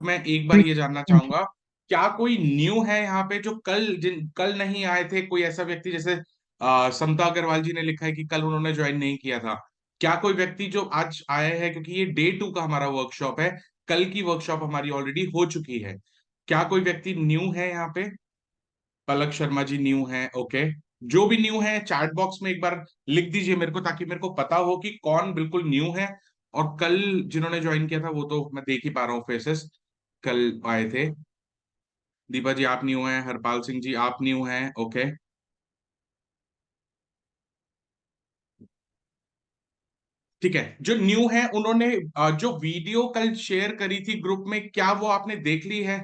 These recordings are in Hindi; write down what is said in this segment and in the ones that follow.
मैं एक बार ये जानना चाहूंगा, क्या कोई न्यू है यहाँ पे जो कल नहीं आए थे? कोई ऐसा व्यक्ति जैसे समता अग्रवाल जी ने लिखा है कि कल उन्होंने ज्वाइन नहीं किया था। क्या कोई व्यक्ति जो आज आया है, क्योंकि ये डे 2 का हमारा वर्कशॉप है, कल की वर्कशॉप हमारी ऑलरेडी हो चुकी है। क्या कोई व्यक्ति न्यू है यहाँ पे? पलक शर्मा जी न्यू है, ओके। जो भी न्यू है चैट बॉक्स में एक बार लिख दीजिए मेरे को, ताकि मेरे को पता हो कि कौन बिल्कुल न्यू है। और कल जिन्होंने ज्वाइन किया था वो तो मैं देख ही पा रहा हूँ फेसेस, कल आए थे। दीपा जी आप न्यू हैं, हरपाल सिंह जी आप न्यू हैं, ओके। ठीक है, जो न्यू है उन्होंने जो वीडियो कल शेयर करी थी ग्रुप में, क्या वो आपने देख ली है?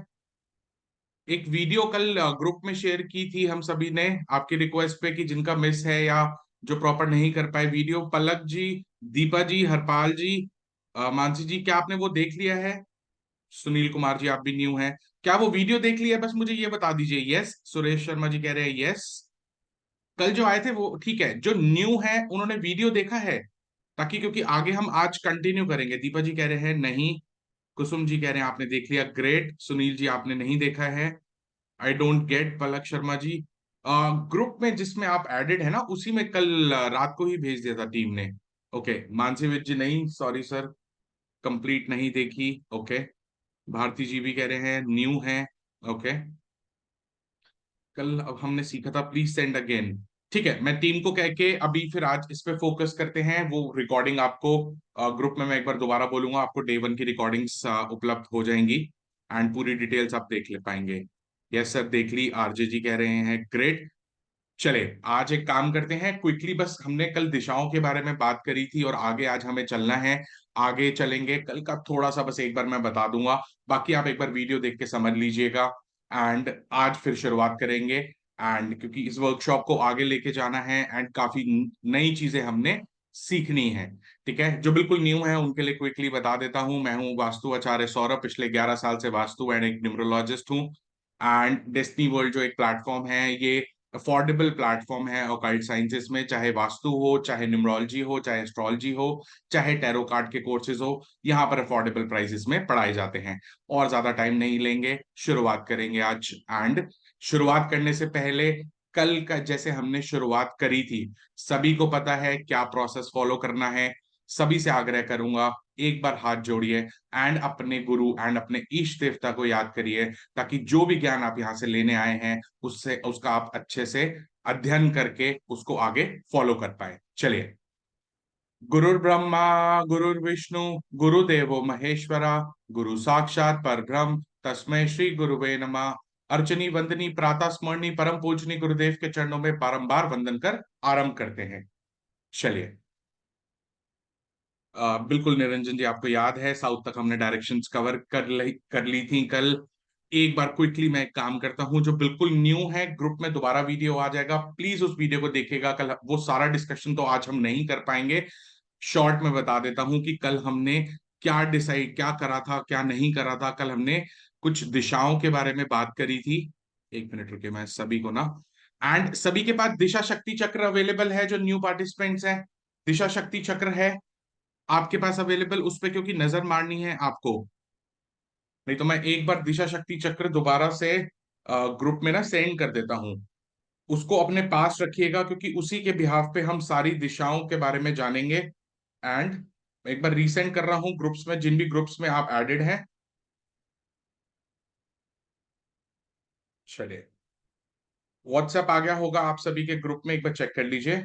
एक वीडियो कल ग्रुप में शेयर की थी हम सभी ने आपकी रिक्वेस्ट पे, कि जिनका मिस है या जो प्रॉपर नहीं कर पाए वीडियो, पलक जी, दीपा जी, हरपाल जी, मानसी जी, क्या आपने वो देख लिया है? सुनील कुमार जी आप भी न्यू हैं, क्या वो वीडियो देख लिया है? बस मुझे ये बता दीजिए। यस, सुरेश शर्मा जी कह रहे हैं यस। कल जो आए थे वो ठीक है, जो न्यू है उन्होंने वीडियो देखा है? ताकि क्योंकि आगे हम आज कंटिन्यू करेंगे। दीपा जी कह रहे हैं नहीं, कुसुम जी कह रहे हैं आपने देख लिया, ग्रेट। सुनील जी आपने नहीं देखा है, I don't get. Palak Sharma ji group में जिसमें आप एडेड है ना, उसी में कल रात को ही भेज दिया था टीम ने। ओके, मानसी विद जी नहीं, सॉरी सर, कंप्लीट नहीं देखी, ओके। भारती जी भी कह रहे हैं न्यू है, ओके। कल अब हमने सीखा था प्लीज सेंड अगेन। ठीक है, मैं टीम को कह के अभी फिर आज इस पे फोकस करते हैं। वो रिकॉर्डिंग आपको ग्रुप में मैं एक बार दोबारा बोलूंगा, आपको डे 1 की रिकॉर्डिंग्स उपलब्ध हो जाएंगी एंड पूरी डिटेल्स आप देख ले पाएंगे। यस सर, देख ली, आरजे जी कह रहे हैं ग्रेट। चले, आज एक काम करते हैं क्विकली, बस हमने कल दिशाओं के बारे में बात करी थी और आगे आज हमें चलना है। आगे चलेंगे, कल का थोड़ा सा बस एक बार मैं बता दूंगा, बाकी आप एक बार वीडियो देख के समझ लीजिएगा। एंड आज फिर शुरुआत करेंगे, एंड क्योंकि इस वर्कशॉप को आगे लेके जाना है एंड काफी नई चीजें हमने सीखनी है। ठीक है, जो बिल्कुल न्यू है उनके लिए क्विकली बता देता हूं, मैं हूं वास्तु आचार्य सौरभ, पिछले 11 साल से वास्तु एंड एक न्यूमरोलॉजिस्ट हूं। एंड डेस्टिनी वर्ल्ड जो एक प्लेटफॉर्म है, ये अफोर्डेबल प्लेटफॉर्म है ऑकल्ट साइंसेस में, चाहे वास्तु हो, चाहे न्यूमरोलॉजी हो, चाहे एस्ट्रोलॉजी हो, चाहे टैरो कार्ड के कोर्सेज हो, यहाँ पर अफोर्डेबल प्राइसेस में पढ़ाए जाते हैं। और ज्यादा टाइम नहीं लेंगे, शुरुआत करेंगे आज। एंड शुरुआत करने से पहले, कल का जैसे हमने शुरुआत करी थी, सभी को पता है क्या प्रोसेस फॉलो करना है। सभी से आग्रह करूंगा, एक बार हाथ जोड़िए एंड अपने गुरु एंड अपने इष्ट देवता को याद करिए, ताकि जो भी ज्ञान आप यहाँ से लेने आए हैं उससे उसका आप अच्छे से अध्ययन करके उसको आगे फॉलो कर पाए। चलिए, गुरुर् ब्रह्मा, गुरुर्विष्णु, गुरुदेवो महेश्वरा, गुरु साक्षात परब्रह्म, तस्मै श्री गुरुवे नमः। अर्चनी वंदनी प्रातः स्मरणी परम पूजनी गुरुदेव के चरणों में बारंबार वंदन कर आरंभ करते हैं। चलिए, बिल्कुल निरंजन जी, आपको याद है साउथ तक हमने डायरेक्शंस कवर कर ली थी कल। एक बार क्विकली मैं एक काम करता हूं, जो बिल्कुल न्यू है ग्रुप में दोबारा वीडियो आ जाएगा, प्लीज उस वीडियो को देखिएगा। कल वो सारा डिस्कशन तो आज हम नहीं कर पाएंगे। शॉर्ट में बता देता हूं कि कल हमने क्या डिसाइड, क्या करा था, क्या नहीं करा था। कल हमने कुछ दिशाओं के बारे में बात करी थी। एक मिनट रुकिए, मैं सभी को ना, एंड सभी के पास दिशा शक्ति चक्र अवेलेबल है, जो न्यू पार्टिसिपेंट्स हैं। दिशा शक्ति चक्र है आपके पास अवेलेबल, उस पे क्योंकि नजर मारनी है आपको। नहीं तो मैं एक बार दिशा शक्ति चक्र दोबारा से ग्रुप में ना सेंड कर देता हूं, उसको अपने पास रखिएगा, क्योंकि उसी के बिहाफ पे हम सारी दिशाओं के बारे में जानेंगे। एंड एक बार रीसेंड कर रहा हूं ग्रुप्स में, जिन भी ग्रुप्स में आप एडेड हैं। चलिए, व्हाट्सएप आ गया होगा आप सभी के ग्रुप में, एक बार चेक कर लीजिए।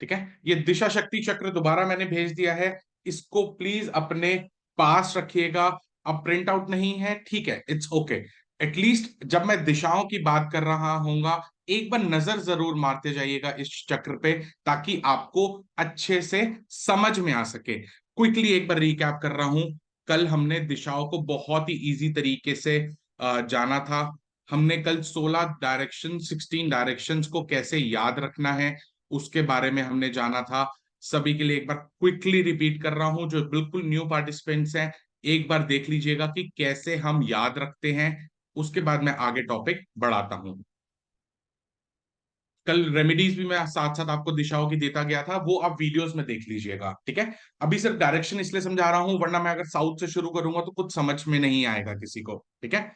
ठीक है, ये दिशा शक्ति चक्र दोबारा मैंने भेज दिया है, इसको प्लीज अपने पास रखिएगा। अब प्रिंट आउट नहीं है, ठीक है, इट्स ओके। एटलीस्ट जब मैं दिशाओं की बात कर रहा हूंगा, एक बार नजर जरूर मारते जाइएगा इस चक्र पे, ताकि आपको अच्छे से समझ में आ सके। क्विकली एक बार रिकैप कर रहा हूं, कल हमने दिशाओं को बहुत ही इजी तरीके से जाना था। हमने कल 16 डायरेक्शन, 16 डायरेक्शंस को कैसे याद रखना है उसके बारे में हमने जाना था। सभी के लिए एक बार क्विकली रिपीट कर रहा हूं, जो बिल्कुल न्यू पार्टिसिपेंट्स हैं, एक बार देख लीजिएगा कि कैसे हम याद रखते हैं। उसके बाद मैं आगे टॉपिक बढ़ाता हूं। कल रेमेडीज भी मैं साथ साथ आपको दिशाओं की देता गया था, वो आप वीडियोस में देख लीजिएगा, ठीक है। अभी सिर्फ डायरेक्शन इसलिए समझा रहा हूं, वरना मैं अगर साउथ से शुरू करूंगा तो कुछ समझ में नहीं आएगा किसी को, ठीक है।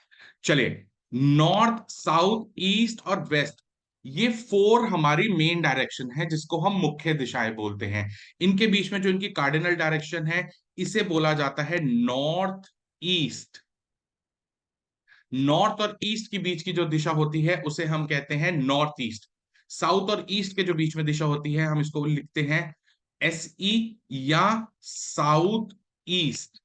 चलिए, नॉर्थ, साउथ, ईस्ट और वेस्ट, ये फोर हमारी मेन डायरेक्शन है जिसको हम मुख्य दिशाएं बोलते हैं। इनके बीच में जो इनकी कार्डिनल डायरेक्शन है, इसे बोला जाता है नॉर्थ ईस्ट। नॉर्थ और ईस्ट के बीच की जो दिशा होती है उसे हम कहते हैं नॉर्थ ईस्ट। साउथ और ईस्ट के जो बीच में दिशा होती है हम इसको लिखते हैं एस ई, या साउथ ईस्ट।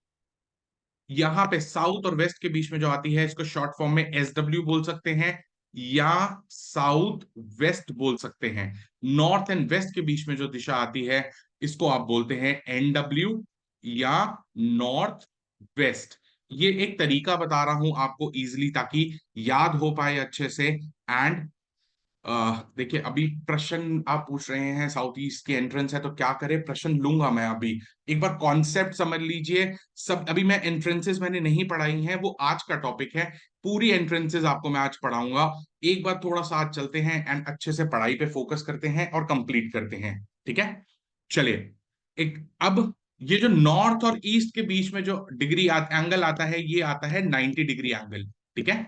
यहां पे साउथ और वेस्ट के बीच में जो आती है इसको शॉर्ट फॉर्म में एस डब्ल्यू बोल सकते हैं, या साउथ वेस्ट बोल सकते हैं। नॉर्थ एंड वेस्ट के बीच में जो दिशा आती है इसको आप बोलते हैं एन डब्ल्यू, या नॉर्थ वेस्ट। ये एक तरीका बता रहा हूं आपको इजीली, ताकि याद हो पाए अच्छे से। एंड देखिए, अभी प्रश्न आप पूछ रहे हैं, साउथ ईस्ट की एंट्रेंस है तो क्या करें, प्रश्न लूंगा मैं अभी। एक बार कॉन्सेप्ट समझ लीजिए सब। अभी मैं एंट्रेंसेस मैंने नहीं पढ़ाई हैं, वो आज का टॉपिक है। पूरी एंट्रेंसेस आपको मैं आज पढ़ाऊंगा। एक बार थोड़ा सा आज चलते हैं एंड अच्छे से पढ़ाई पे फोकस करते हैं और कंप्लीट करते हैं, ठीक है। चलिए, एक अब ये जो नॉर्थ और ईस्ट के बीच में जो एंगल आता है, ये आता है 90 डिग्री एंगल, ठीक है।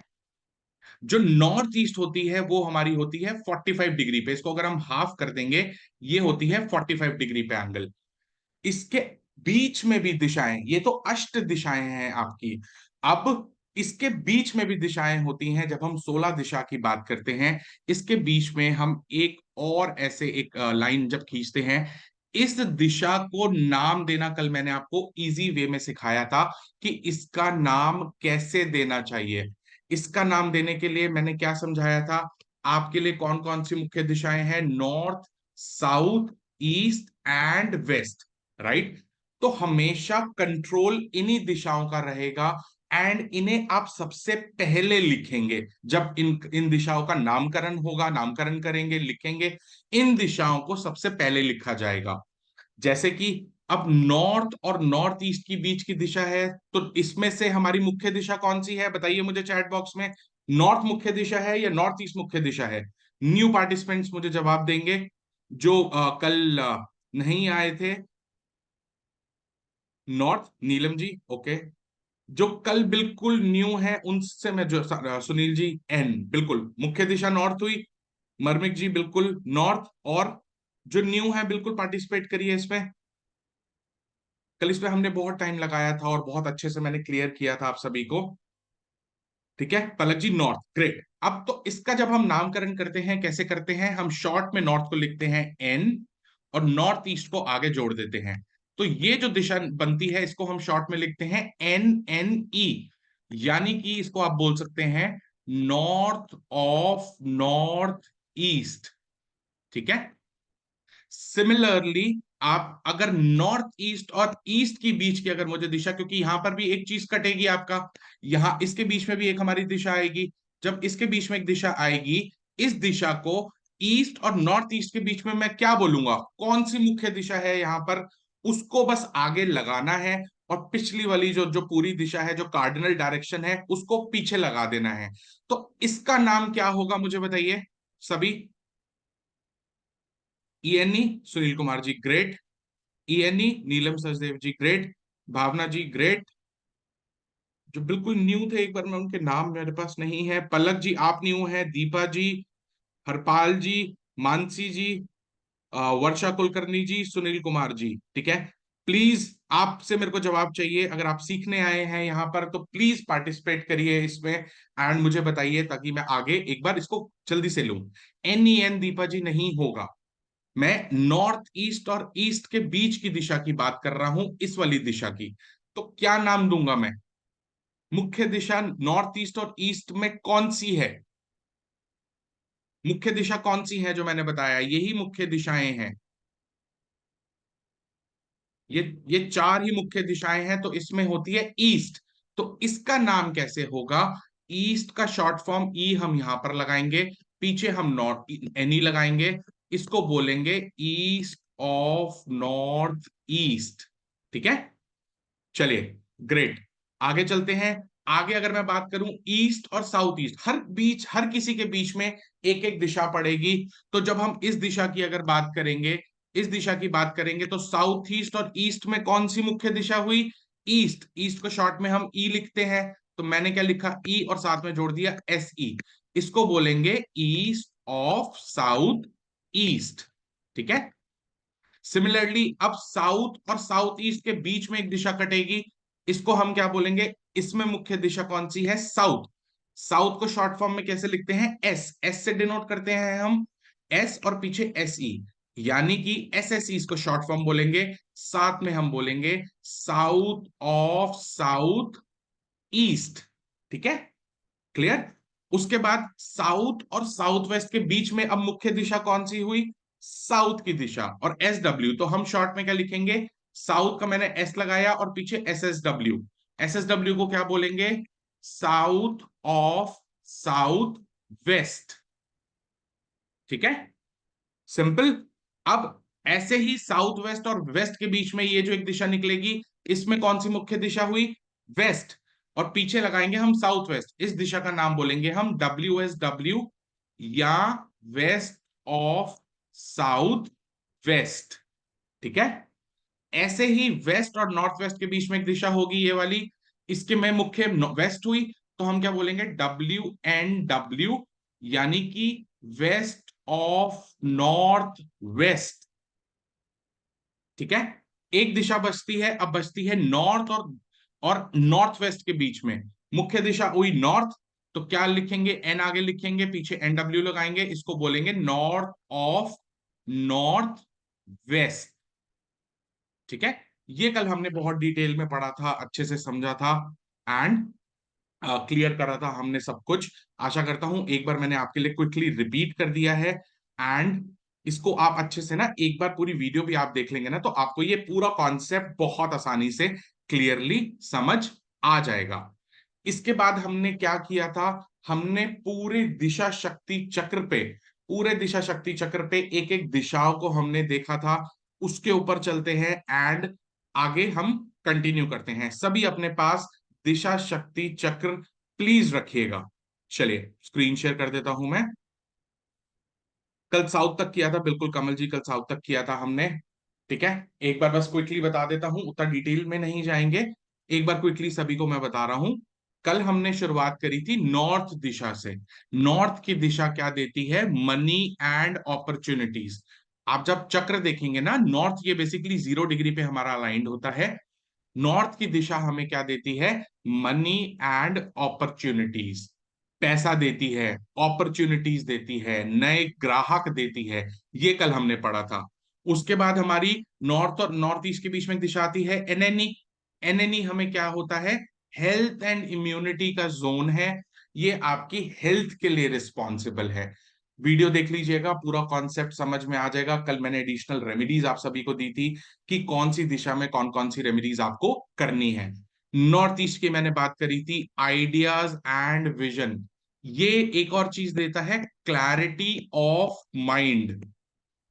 जो नॉर्थ ईस्ट होती है वो हमारी होती है 45 डिग्री पे। इसको अगर हम हाफ कर देंगे, ये होती है 45 डिग्री पे एंगल। इसके बीच में भी दिशाएं, ये तो अष्ट दिशाएं हैं आपकी। अब इसके बीच में भी दिशाएं होती हैं जब हम 16 दिशा की बात करते हैं। इसके बीच में हम एक और ऐसे एक लाइन जब खींचते हैं, इस दिशा को नाम देना कल मैंने आपको इजी वे में सिखाया था कि इसका नाम कैसे देना चाहिए। इसका नाम देने के लिए मैंने क्या समझाया था आपके लिए, कौन कौन सी मुख्य दिशाएं हैं, north, south, east and west, right. तो हमेशा कंट्रोल इन्हीं दिशाओं का रहेगा, एंड इन्हें आप सबसे पहले लिखेंगे जब इन इन दिशाओं का नामकरण होगा, नामकरण करेंगे, लिखेंगे, इन दिशाओं को सबसे पहले लिखा जाएगा। जैसे कि अब नॉर्थ और नॉर्थ ईस्ट की बीच की दिशा है, तो इसमें से हमारी मुख्य दिशा कौन सी है, बताइए मुझे चैट बॉक्स में। नॉर्थ मुख्य दिशा है या नॉर्थ ईस्ट मुख्य दिशा है? न्यू पार्टिसिपेंट्स मुझे जवाब देंगे जो कल नहीं आए थे। North, Neelam ji, okay. जो कल बिल्कुल न्यू है उनसे मैं जो सुनील जी, एन, बिल्कुल मुख्य दिशा नॉर्थ हुई। मर्मिक जी बिल्कुल नॉर्थ। और जो न्यू है बिल्कुल पार्टिसिपेट करिए इसमें। कल इसमें हमने बहुत टाइम लगाया था और बहुत अच्छे से मैंने क्लियर किया था आप सभी को, ठीक है। पलक जी नॉर्थ, ग्रेट। अब तो इसका जब हम नामकरण करते हैं कैसे करते हैं, हम शॉर्ट में नॉर्थ को लिखते हैं एन, और नॉर्थ ईस्ट को आगे जोड़ देते हैं। तो ये जो दिशा बनती है इसको हम शॉर्ट में लिखते हैं एन एन ई, यानी कि इसको आप बोल सकते हैं नॉर्थ ऑफ नॉर्थ ईस्ट, ठीक है। सिमिलरली आप अगर नॉर्थ ईस्ट और ईस्ट की बीच की अगर मुझे दिशा, क्योंकि यहां पर भी एक चीज कटेगी आपका, यहां इसके बीच में भी एक हमारी दिशा आएगी। जब इसके बीच में एक दिशा आएगी, इस दिशा को ईस्ट और नॉर्थ ईस्ट के बीच में मैं क्या बोलूंगा, कौन सी मुख्य दिशा है यहां पर, उसको बस आगे लगाना है। और पिछली वाली जो जो पूरी दिशा है, जो कार्डिनल डायरेक्शन है, उसको पीछे लगा देना है। तो इसका नाम क्या होगा मुझे बताइए सभी। ईएनई, सुनील कुमार जी ग्रेट। ईएनई, नीलम सचदेव जी ग्रेट। भावना जी ग्रेट। जो बिल्कुल न्यू थे एक बार, मैं उनके नाम मेरे पास नहीं है। पलक जी आप न्यू हैं, दीपा जी, हरपाल जी, मानसी जी, वर्षा कुलकर्णी जी, सुनील कुमार जी, ठीक है। प्लीज आपसे मेरे को जवाब चाहिए, अगर आप सीखने आए हैं यहाँ पर तो प्लीज पार्टिसिपेट करिए इसमें एंड मुझे बताइए, ताकि मैं आगे एक बार इसको जल्दी से लूं। एन ई एन दीपा जी नहीं होगा। मैं नॉर्थ ईस्ट और ईस्ट के बीच की दिशा की बात कर रहा हूं, इस वाली दिशा की। तो क्या नाम दूंगा मैं, मुख्य दिशा नॉर्थ ईस्ट और ईस्ट में कौन सी है, मुख्य दिशा कौन सी है जो मैंने बताया, यही मुख्य दिशाएं हैं। ये चार ही मुख्य दिशाएं हैं, तो इसमें होती है ईस्ट। तो इसका नाम कैसे होगा, ईस्ट का शॉर्ट फॉर्म ई हम यहां पर लगाएंगे, पीछे हम नॉर्थ एनी लगाएंगे, इसको बोलेंगे ईस्ट ऑफ नॉर्थ ईस्ट, ठीक है। चलिए, ग्रेट, आगे चलते हैं। आगे अगर मैं बात करूं ईस्ट और साउथ ईस्ट, हर किसी के बीच में एक एक दिशा पड़ेगी। तो जब हम इस दिशा की अगर बात करेंगे, इस दिशा की बात करेंगे, तो साउथ ईस्ट और ईस्ट में कौन सी मुख्य दिशा हुई? ईस्ट। ईस्ट को शॉर्ट में हम ई लिखते हैं, तो मैंने क्या लिखा? ई और साथ में जोड़ दिया एस ई। इसको बोलेंगे ईस्ट ऑफ साउथ ईस्ट। ठीक है। सिमिलरली अब साउथ और साउथ ईस्ट के बीच में एक दिशा कटेगी, इसको हम क्या बोलेंगे? इसमें मुख्य दिशा कौन सी है? साउथ। साउथ को शॉर्ट फॉर्म में कैसे लिखते हैं? एस। एस से डिनोट करते हैं हम, एस और पीछे एस ई, यानी कि एस एस ई इसको शॉर्ट फॉर्म बोलेंगे। साथ में हम बोलेंगे साउथ ऑफ साउथ ईस्ट। ठीक है, क्लियर। उसके बाद साउथ और साउथ वेस्ट के बीच में अब मुख्य दिशा कौन सी हुई? साउथ की दिशा। और एस डब्ल्यू तो हम शॉर्ट में क्या लिखेंगे? साउथ का मैंने एस लगाया और पीछे S S W. S S W को क्या बोलेंगे? South of south waste. ठीक है, सिंपल। अब ऐसे ही साउथ वेस्ट और वेस्ट के बीच में ये जो एक दिशा निकलेगी, इसमें कौन सी मुख्य दिशा हुई? वेस्ट। और पीछे लगाएंगे हम साउथ वेस्ट, इस दिशा का नाम बोलेंगे हम डब्ल्यू एस डब्ल्यू, या वेस्ट ऑफ साउथ वेस्ट। ठीक है। ऐसे ही वेस्ट और नॉर्थ वेस्ट के बीच में एक दिशा होगी, ये वाली, इसके में मुख्य वेस्ट हुई, तो हम क्या बोलेंगे? डब्ल्यू एन डब्ल्यू, यानी कि वेस्ट ऑफ नॉर्थ वेस्ट। ठीक है। एक दिशा बचती है, अब बचती है नॉर्थ और नॉर्थ वेस्ट के बीच में मुख्य दिशा हुई नॉर्थ। तो क्या लिखेंगे? एन आगे लिखेंगे, पीछे एन डब्ल्यू लगाएंगे, इसको बोलेंगे नॉर्थ ऑफ नॉर्थ वेस्ट। ठीक है। ये कल हमने बहुत डिटेल में पढ़ा था, अच्छे से समझा था एंड क्लियर करा था हमने सब कुछ। आशा करता हूं एक बार मैंने आपके लिए क्विकली रिपीट कर दिया है, एंड इसको आप अच्छे से ना एक बार पूरी वीडियो भी आप देख लेंगे ना, तो आपको ये पूरा कॉन्सेप्ट बहुत आसानी से क्लियरली समझ आ जाएगा। इसके बाद हमने क्या किया था? हमने पूरे दिशा शक्ति चक्र पे, पूरे दिशा शक्ति चक्र पे एक एक दिशाओं को हमने देखा था। उसके ऊपर चलते हैं एंड आगे हम कंटिन्यू करते हैं। सभी अपने पास दिशा शक्ति चक्र प्लीज रखिएगा। चलिए स्क्रीन शेयर कर देता हूं मैं। कल साउथ तक किया था, बिल्कुल कमल जी, कल साउथ तक किया था हमने। ठीक है, एक बार बस क्विकली बता देता हूं, उतना डिटेल में नहीं जाएंगे। एक बार क्विकली सभी को मैं बता रहा हूं। कल हमने शुरुआत करी थी नॉर्थ दिशा से। नॉर्थ की दिशा क्या देती है? Money and opportunities. आप जब चक्र देखेंगे ना, नॉर्थ ये बेसिकली 0 डिग्री पे हमारा अलाइंड होता है। नॉर्थ की दिशा हमें क्या देती है? Money and opportunities. पैसा देती है, अपॉर्चुनिटीज देती है, नए ग्राहक देती है। ये कल हमने पढ़ा था। उसके बाद हमारी नॉर्थ और नॉर्थ ईस्ट के बीच में एक दिशा आती है एनएनई। एनएनई हमें क्या होता है? हेल्थ एंड इम्यूनिटी का जोन है। ये आपकी हेल्थ के लिए रिस्पॉन्सिबल है। वीडियो देख लीजिएगा, पूरा कॉन्सेप्ट समझ में आ जाएगा। कल मैंने एडिशनल रेमेडीज आप सभी को दी थी कि कौन सी दिशा में कौन कौन सी रेमेडीज आपको करनी है। नॉर्थ ईस्ट की मैंने बात करी थी, आइडियाज एंड विजन। ये एक और चीज देता है, क्लैरिटी ऑफ माइंड।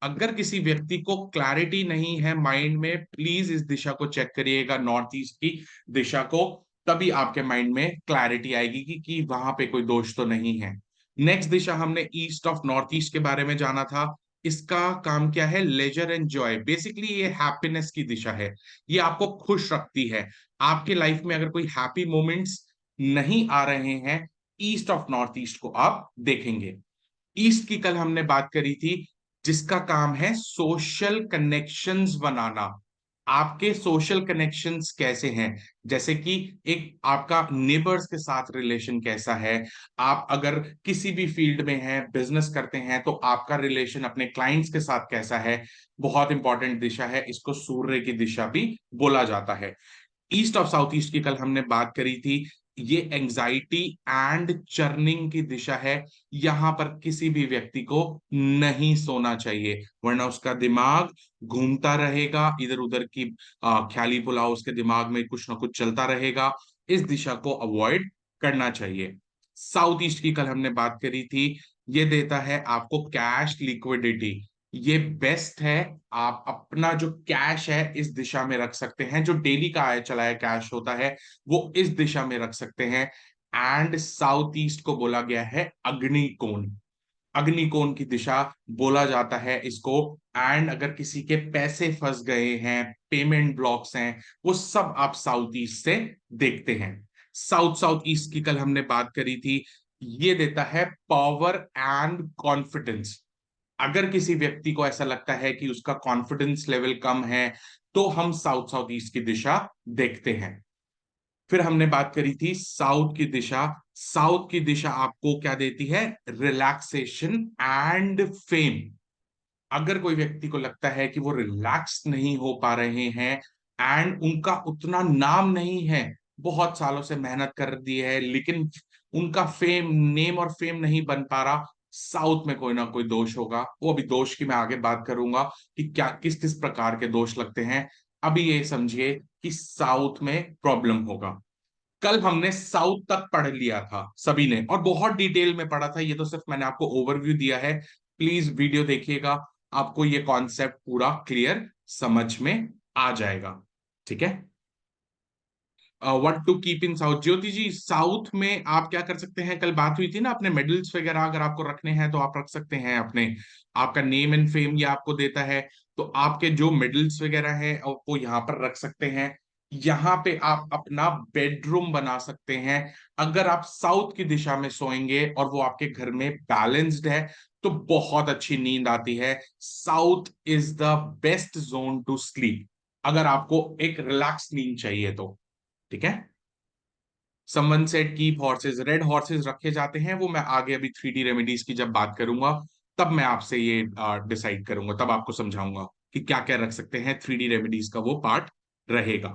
अगर किसी व्यक्ति को क्लैरिटी नहीं है माइंड में, प्लीज इस दिशा को चेक करिएगा, नॉर्थ ईस्ट की दिशा को। तभी आपके माइंड में क्लैरिटी आएगी कि वहां पे कोई दोष तो नहीं है। नेक्स्ट दिशा हमने ईस्ट ऑफ नॉर्थ ईस्ट के बारे में जाना था। इसका काम क्या है? Leisure and joy. बेसिकली ये हैप्पीनेस की दिशा है, ये आपको खुश रखती है। आपके लाइफ में अगर कोई हैप्पी मोमेंट्स नहीं आ रहे हैं, ईस्ट ऑफ नॉर्थ ईस्ट को आप देखेंगे। ईस्ट की कल हमने बात करी थी, जिसका काम है सोशल कनेक्शंस बनाना। आपके सोशल कनेक्शंस कैसे हैं? जैसे कि एक आपका नेबर्स के साथ रिलेशन कैसा है। आप अगर किसी भी फील्ड में हैं, बिजनेस करते हैं, तो आपका रिलेशन अपने क्लाइंट्स के साथ कैसा है? बहुत इंपॉर्टेंट दिशा है, इसको सूर्य की दिशा भी बोला जाता है। ईस्ट ऑफ साउथ ईस्ट की कल हमने बात करी थी, ये एंजाइटी एंड चर्निंग की दिशा है। यहां पर किसी भी व्यक्ति को नहीं सोना चाहिए, वरना उसका दिमाग घूमता रहेगा इधर उधर की, ख्याली पुलाव उसके दिमाग में कुछ ना कुछ चलता रहेगा। इस दिशा को अवॉइड करना चाहिए। साउथ ईस्ट की कल हमने बात करी थी, ये देता है आपको कैश लिक्विडिटी। ये बेस्ट है। आप अपना जो कैश है इस दिशा में रख सकते हैं, जो डेली का आया चलाया कैश होता है वो इस दिशा में रख सकते हैं। एंड साउथ ईस्ट को बोला गया है अग्निकोण, अग्निकोण की दिशा बोला जाता है इसको। एंड अगर किसी के पैसे फंस गए हैं, पेमेंट ब्लॉक्स हैं, वो सब आप साउथ ईस्ट से देखते हैं। साउथ साउथ ईस्ट की कल हमने बात करी थी। ये देता है पावर एंड कॉन्फिडेंस। अगर किसी व्यक्ति को ऐसा लगता है कि उसका कॉन्फिडेंस लेवल कम है, तो हम साउथ साउथ ईस्ट की दिशा देखते हैं। फिर हमने बात करी थी साउथ की दिशा। साउथ की दिशा आपको क्या देती है? Relaxation and fame. अगर कोई व्यक्ति को लगता है कि वो रिलैक्स नहीं हो पा रहे हैं एंड उनका उतना नाम नहीं है, बहुत सालों से मेहनत कर दी है लेकिन उनका फेम, नेम और फेम नहीं बन पा रहा, साउथ में कोई ना कोई दोष होगा। वो अभी दोष की मैं आगे बात करूंगा कि क्या किस किस प्रकार के दोष लगते हैं। अभी ये समझिए कि साउथ में प्रॉब्लम होगा। कल हमने साउथ तक पढ़ लिया था सभी ने, और बहुत डिटेल में पढ़ा था। ये तो सिर्फ मैंने आपको ओवरव्यू दिया है। प्लीज वीडियो देखिएगा, आपको ये कॉन्सेप्ट पूरा क्लियर समझ में आ जाएगा। ठीक है। What to keep in south, Jyoti ji, south में आप क्या कर सकते हैं? कल बात हुई थी ना, अपने मेडल्स वगैरह अगर आपको रखने हैं तो आप रख सकते हैं अपने। आपका नेम एंड फेम ये आपको देता है, तो आपके जो मेडल्स वगैरह हैं वो यहाँ पर रख सकते हैं। यहाँ पे आप अपना बेडरूम बना सकते हैं। अगर आप साउथ की दिशा में सोएंगे और वो आपके घर में बैलेंस्ड है तो बहुत अच्छी नींद आती है। South is the best zone to sleep, अगर आपको एक रिलैक्स नींद चाहिए तो। ठीक है। Someone said keep horses, red horses रखे जाते हैं, वो मैं आगे अभी 3D रेमेडीज की जब बात करूंगा तब मैं आपसे ये डिसाइड करूंगा, तब आपको समझाऊंगा कि क्या क्या रख सकते हैं। 3D रेमेडीज का वो पार्ट रहेगा।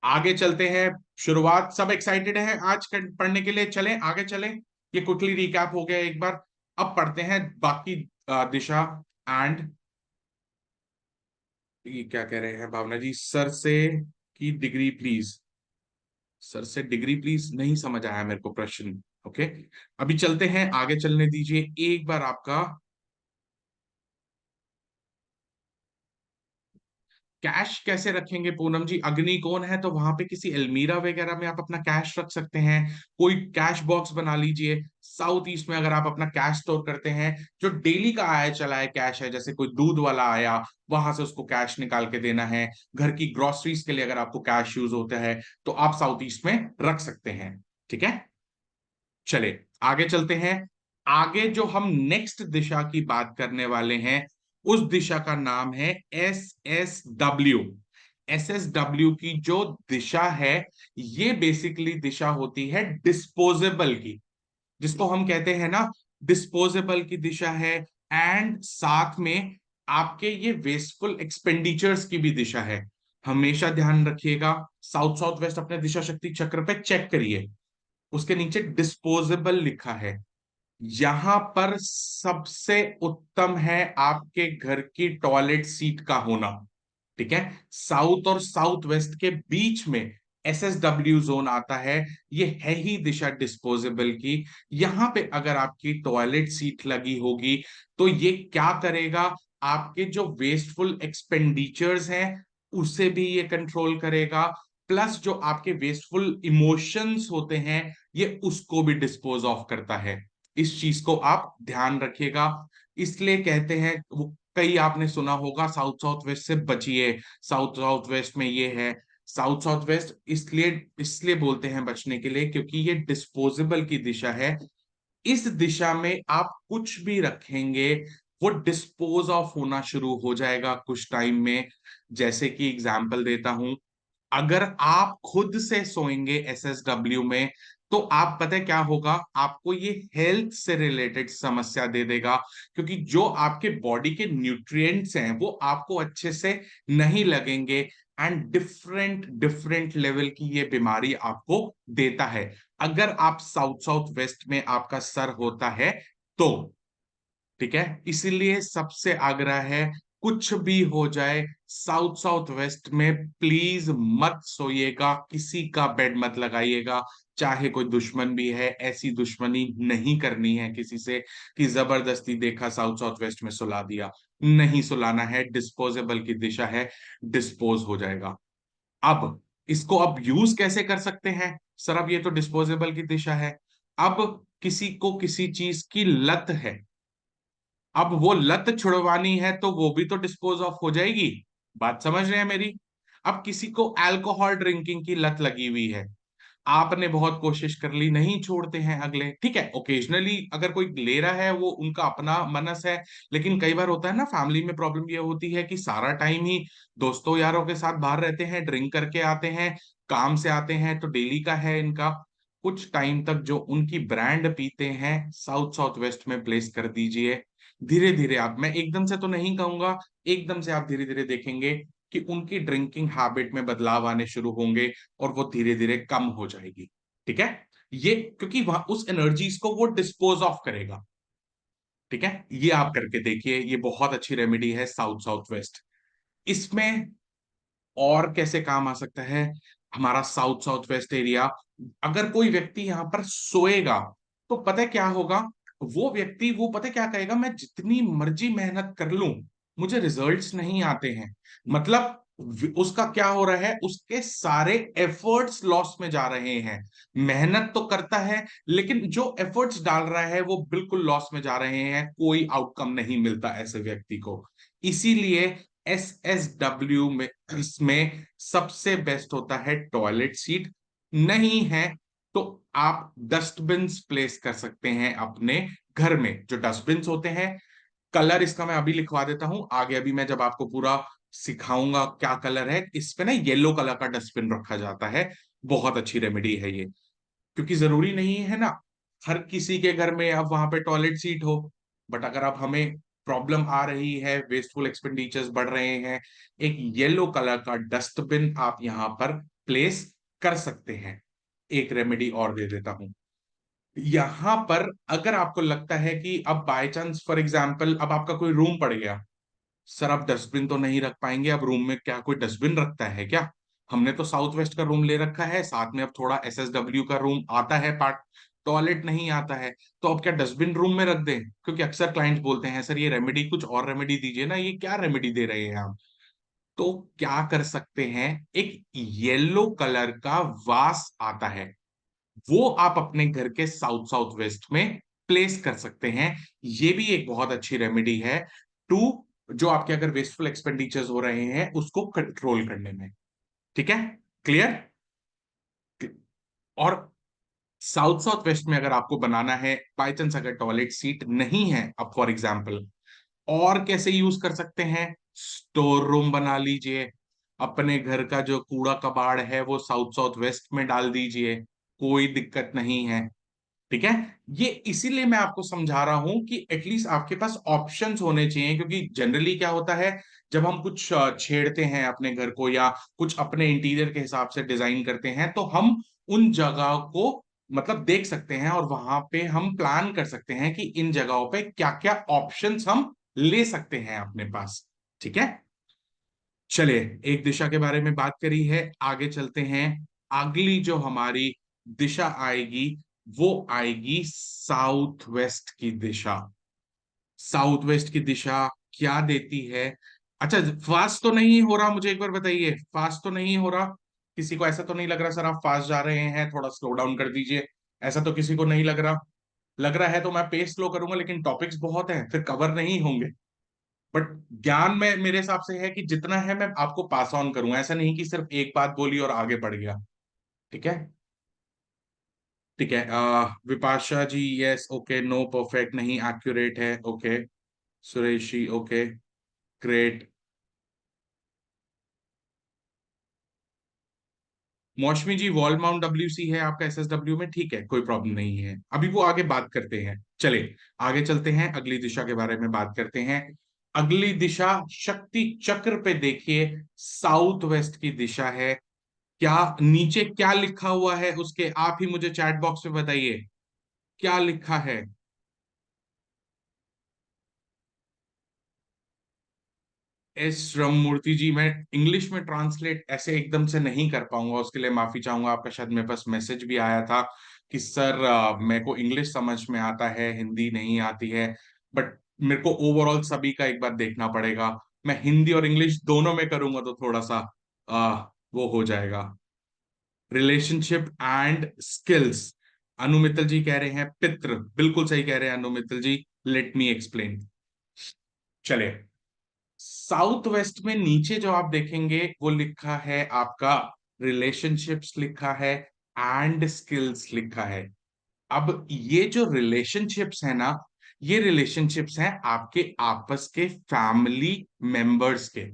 आगे चलते हैं। शुरुआत, सब एक्साइटेड हैं आज पढ़ने के लिए? चलें आगे चलें। ये क्विकली रिकैप हो गया एक बार। अब पढ़ते हैं बाकी दिशा। एंड ये क्या कह रहे हैं भावना जी? सर से की डिग्री प्लीज। सर से डिग्री प्लीज, नहीं समझ आया मेरे को प्रश्न। ओके, अभी चलते हैं आगे, चलने दीजिए एक बार आपका। कैश कैसे रखेंगे पूनम जी? अग्निकोण है तो वहां पे किसी अलमीरा वगैरह में आप अपना कैश रख सकते हैं। कोई कैश बॉक्स बना लीजिए। साउथ ईस्ट में अगर आप अपना कैश स्टोर करते हैं, जो डेली का आया चला है कैश है, जैसे कोई दूध वाला आया, वहां से उसको कैश निकाल के देना है, घर की ग्रोसरीज के लिए अगर आपको कैश यूज होता है, तो आप साउथ ईस्ट में रख सकते हैं। ठीक है। चले आगे चलते हैं। आगे जो हम नेक्स्ट दिशा की बात करने वाले हैं, उस दिशा का नाम है SSW। SSW की जो दिशा है, ये बेसिकली दिशा होती है डिस्पोजेबल की, जिसको हम कहते हैं ना, डिस्पोजेबल की दिशा है। एंड साथ में आपके ये वेस्टफुल एक्सपेंडिचर्स की भी दिशा है। हमेशा ध्यान रखिएगा, साउथ साउथ वेस्ट अपने दिशा शक्ति चक्र पे चेक करिए, उसके नीचे डिस्पोजेबल लिखा है। यहां पर सबसे उत्तम है आपके घर की टॉयलेट सीट का होना। ठीक है। साउथ और साउथ वेस्ट के बीच में SSW जोन आता है। ये है ही दिशा डिस्पोजेबल की। यहां पे अगर आपकी टॉयलेट सीट लगी होगी तो ये क्या करेगा? आपके जो वेस्टफुल एक्सपेंडिचर्स हैं उसे भी ये कंट्रोल करेगा, प्लस जो आपके वेस्टफुल इमोशंस होते हैं ये उसको भी डिस्पोज ऑफ करता है। इस चीज को आप ध्यान रखिएगा। इसलिए कहते हैं वो, कई आपने सुना होगा, साउथ साउथ वेस्ट से बचिए, साउथ साउथ वेस्ट में ये है। साउथ साउथ वेस्ट इसलिए इसलिए बोलते हैं बचने के लिए क्योंकि ये डिस्पोजेबल की दिशा है। इस दिशा में आप कुछ भी रखेंगे वो डिस्पोज ऑफ होना शुरू हो जाएगा कुछ टाइम में। जैसे कि एग्जांपल देता हूं, अगर आप खुद से सोएंगे SSW में, तो आप पता है क्या होगा? आपको ये हेल्थ से रिलेटेड समस्या दे देगा, क्योंकि जो आपके बॉडी के न्यूट्रिएंट्स हैं वो आपको अच्छे से नहीं लगेंगे। एंड डिफरेंट डिफरेंट लेवल की ये बीमारी आपको देता है अगर आप साउथ साउथ वेस्ट में आपका सर होता है तो। ठीक है। इसीलिए सबसे आग्रह है, कुछ भी हो जाए साउथ साउथ वेस्ट में प्लीज मत सोइएगा, किसी का बेड मत लगाइएगा। चाहे कोई दुश्मन भी है, ऐसी दुश्मनी नहीं करनी है किसी से कि जबरदस्ती देखा साउथ साउथ वेस्ट में सुला दिया। नहीं सुलाना है, डिस्पोजेबल की दिशा है, डिस्पोज हो जाएगा। अब इसको अब यूज कैसे कर सकते हैं सर? अब ये तो डिस्पोजेबल की दिशा है। अब किसी को किसी चीज की लत है, अब वो लत छुड़वानी है तो वो भी तो डिस्पोज ऑफ हो जाएगी। बात समझ रहे हैं मेरी? अब किसी को अल्कोहल ड्रिंकिंग की लत लगी हुई है, आपने बहुत कोशिश कर ली, नहीं छोड़ते हैं अगले, ठीक है, ओकेजनली अगर कोई ले रहा है वो उनका अपना मनस है। लेकिन कई बार होता है ना, फैमिली में प्रॉब्लम ये होती है कि सारा टाइम ही दोस्तों यारों के साथ बाहर रहते हैं, ड्रिंक करके आते हैं, काम से आते हैं तो डेली का है इनका। कुछ टाइम तक जो उनकी ब्रांड पीते हैं, साउथ साउथ वेस्ट में प्लेस कर दीजिए। धीरे धीरे आप, मैं एकदम से तो नहीं कहूंगा, एकदम से आप धीरे धीरे देखेंगे कि उनकी ड्रिंकिंग हैबिट में बदलाव आने शुरू होंगे और वो धीरे धीरे कम हो जाएगी। ठीक है, ये क्योंकि वहां उस एनर्जीज को वो डिस्पोज ऑफ करेगा। ठीक है, ये आप करके देखिए, ये बहुत अच्छी रेमेडी है साउथ साउथ वेस्ट। इसमें और कैसे काम आ सकता है हमारा साउथ साउथ वेस्ट एरिया? अगर कोई व्यक्ति यहाँ पर सोएगा तो पता है क्या होगा? वो व्यक्ति वो पता है क्या कहेगा, मैं जितनी मर्जी मेहनत कर लूं मुझे रिजल्ट्स नहीं आते हैं। मतलब उसका क्या हो रहा है, उसके सारे एफर्ट्स लॉस में जा रहे हैं। मेहनत तो करता है लेकिन जो एफर्ट्स डाल रहा है वो बिल्कुल लॉस में जा रहे हैं, कोई आउटकम नहीं मिलता ऐसे व्यक्ति को। इसीलिए SSW में इसमें सबसे बेस्ट होता है टॉयलेट सीट। नहीं है तो आप डस्टबिन प्लेस कर सकते हैं अपने घर में। जो डस्टबिन होते हैं, कलर इसका मैं अभी लिखवा देता हूं, आगे अभी मैं जब आपको पूरा सिखाऊंगा क्या कलर है इस पे ना, येलो कलर का डस्टबिन रखा जाता है। बहुत अच्छी रेमेडी है ये, क्योंकि जरूरी नहीं है ना हर किसी के घर में अब वहां पे टॉयलेट सीट हो। बट अगर अब हमें प्रॉब्लम आ रही है, वेस्टफुल एक्सपेंडिचर्स बढ़ रहे हैं, एक येलो कलर का डस्टबिन आप यहाँ पर प्लेस कर सकते हैं। एक रेमेडी और दे देता हूं यहां पर। अगर आपको लगता है कि अब बाय चांस फॉर एग्जाम्पल अब आपका कोई रूम पड़ गया, सर अब डस्टबिन तो नहीं रख पाएंगे, अब रूम में क्या कोई डस्टबिन रखता है क्या? हमने तो साउथ वेस्ट का रूम ले रखा है, साथ में अब थोड़ा SSW का रूम आता है पार्ट, टॉयलेट नहीं आता है, तो अब क्या डस्टबिन रूम में रख दें? क्योंकि अक्सर क्लाइंट्स बोलते हैं सर ये रेमेडी कुछ और रेमेडी दीजिए ना, ये क्या रेमेडी दे रहे हैं आप? तो क्या कर सकते हैं, एक येलो कलर का वास आता है, वो आप अपने घर के साउथ साउथ वेस्ट में प्लेस कर सकते हैं। ये भी एक बहुत अच्छी रेमेडी है टू, जो आपके अगर वेस्टफुल एक्सपेंडिचर्स हो रहे हैं उसको कंट्रोल करने में। ठीक है, क्लियर? और साउथ साउथ वेस्ट में अगर आपको बनाना है, बाई चांस अगर टॉयलेट सीट नहीं है अब फॉर एग्जाम्पल, और कैसे यूज कर सकते हैं? स्टोर रूम बना लीजिए, अपने घर का जो कूड़ा कबाड़ है वो साउथ साउथ वेस्ट में डाल दीजिए, कोई दिक्कत नहीं है। ठीक है, ये इसीलिए मैं आपको समझा रहा हूं कि एटलीस्ट आपके पास ऑप्शंस होने चाहिए, क्योंकि जनरली क्या होता है जब हम कुछ छेड़ते हैं अपने घर को या कुछ अपने इंटीरियर के हिसाब से डिजाइन करते हैं तो हम उन जगह को मतलब देख सकते हैं और वहां पे हम प्लान कर सकते हैं कि इन जगहों पे क्या क्या ऑप्शंस हम ले सकते हैं अपने पास। ठीक है, चलिए, एक दिशा के बारे में बात करी है, आगे चलते हैं। अगली जो हमारी दिशा आएगी वो आएगी साउथ वेस्ट की दिशा। साउथ वेस्ट की दिशा क्या देती है? अच्छा, फास्ट तो नहीं हो रहा, मुझे एक बार बताइए, फास्ट तो नहीं हो रहा? किसी को ऐसा तो नहीं लग रहा सर आप फास्ट जा रहे हैं, थोड़ा स्लो डाउन कर दीजिए? ऐसा तो किसी को नहीं लग रहा? लग रहा है तो मैं पेस स्लो करूंगा, लेकिन टॉपिक्स बहुत हैं फिर कवर नहीं होंगे। बट ज्ञान में मेरे हिसाब से है कि जितना है मैं आपको पास ऑन करूंगा, ऐसा नहीं कि सिर्फ एक बात बोली और आगे बढ़ गया। ठीक है, ठीक है, विपाशा जी यस, ओके, नो परफेक्ट नहीं, एक्यूरेट है, okay. Suresh ji okay, great. मौसमी जी वॉल माउंट WC है आपका SSW में, ठीक है, कोई प्रॉब्लम नहीं है, अभी वो आगे बात करते हैं। चले आगे चलते हैं, अगली दिशा के बारे में बात करते हैं। अगली दिशा शक्ति चक्र पे देखिए, साउथ वेस्ट की दिशा है। क्या नीचे क्या लिखा हुआ है उसके, आप ही मुझे चैट बॉक्स में बताइए क्या लिखा है। एस राममूर्ति जी, मैं इंग्लिश में ट्रांसलेट ऐसे एकदम से नहीं कर पाऊंगा, उसके लिए माफी चाहूंगा आपका। शायद मेरे पास मैसेज भी आया था कि सर मेरे को इंग्लिश समझ में आता है, हिंदी नहीं आती है। बट मेरे को ओवरऑल सभी का एक बार देखना पड़ेगा। मैं हिंदी और इंग्लिश दोनों में करूंगा तो थोड़ा सा वो हो जाएगा। Relationship and skills, Anu Mittal ji कह रहे हैं पितृ, बिल्कुल सही कह रहे हैं Anu Mittal ji. Let me explain. चले, साउथ वेस्ट में नीचे जो आप देखेंगे वो लिखा है आपका रिलेशनशिप्स लिखा है एंड स्किल्स लिखा है। अब ये जो रिलेशनशिप्स है ना, ये रिलेशनशिप्स हैं आपके आपस के फैमिली मेंबर्स के।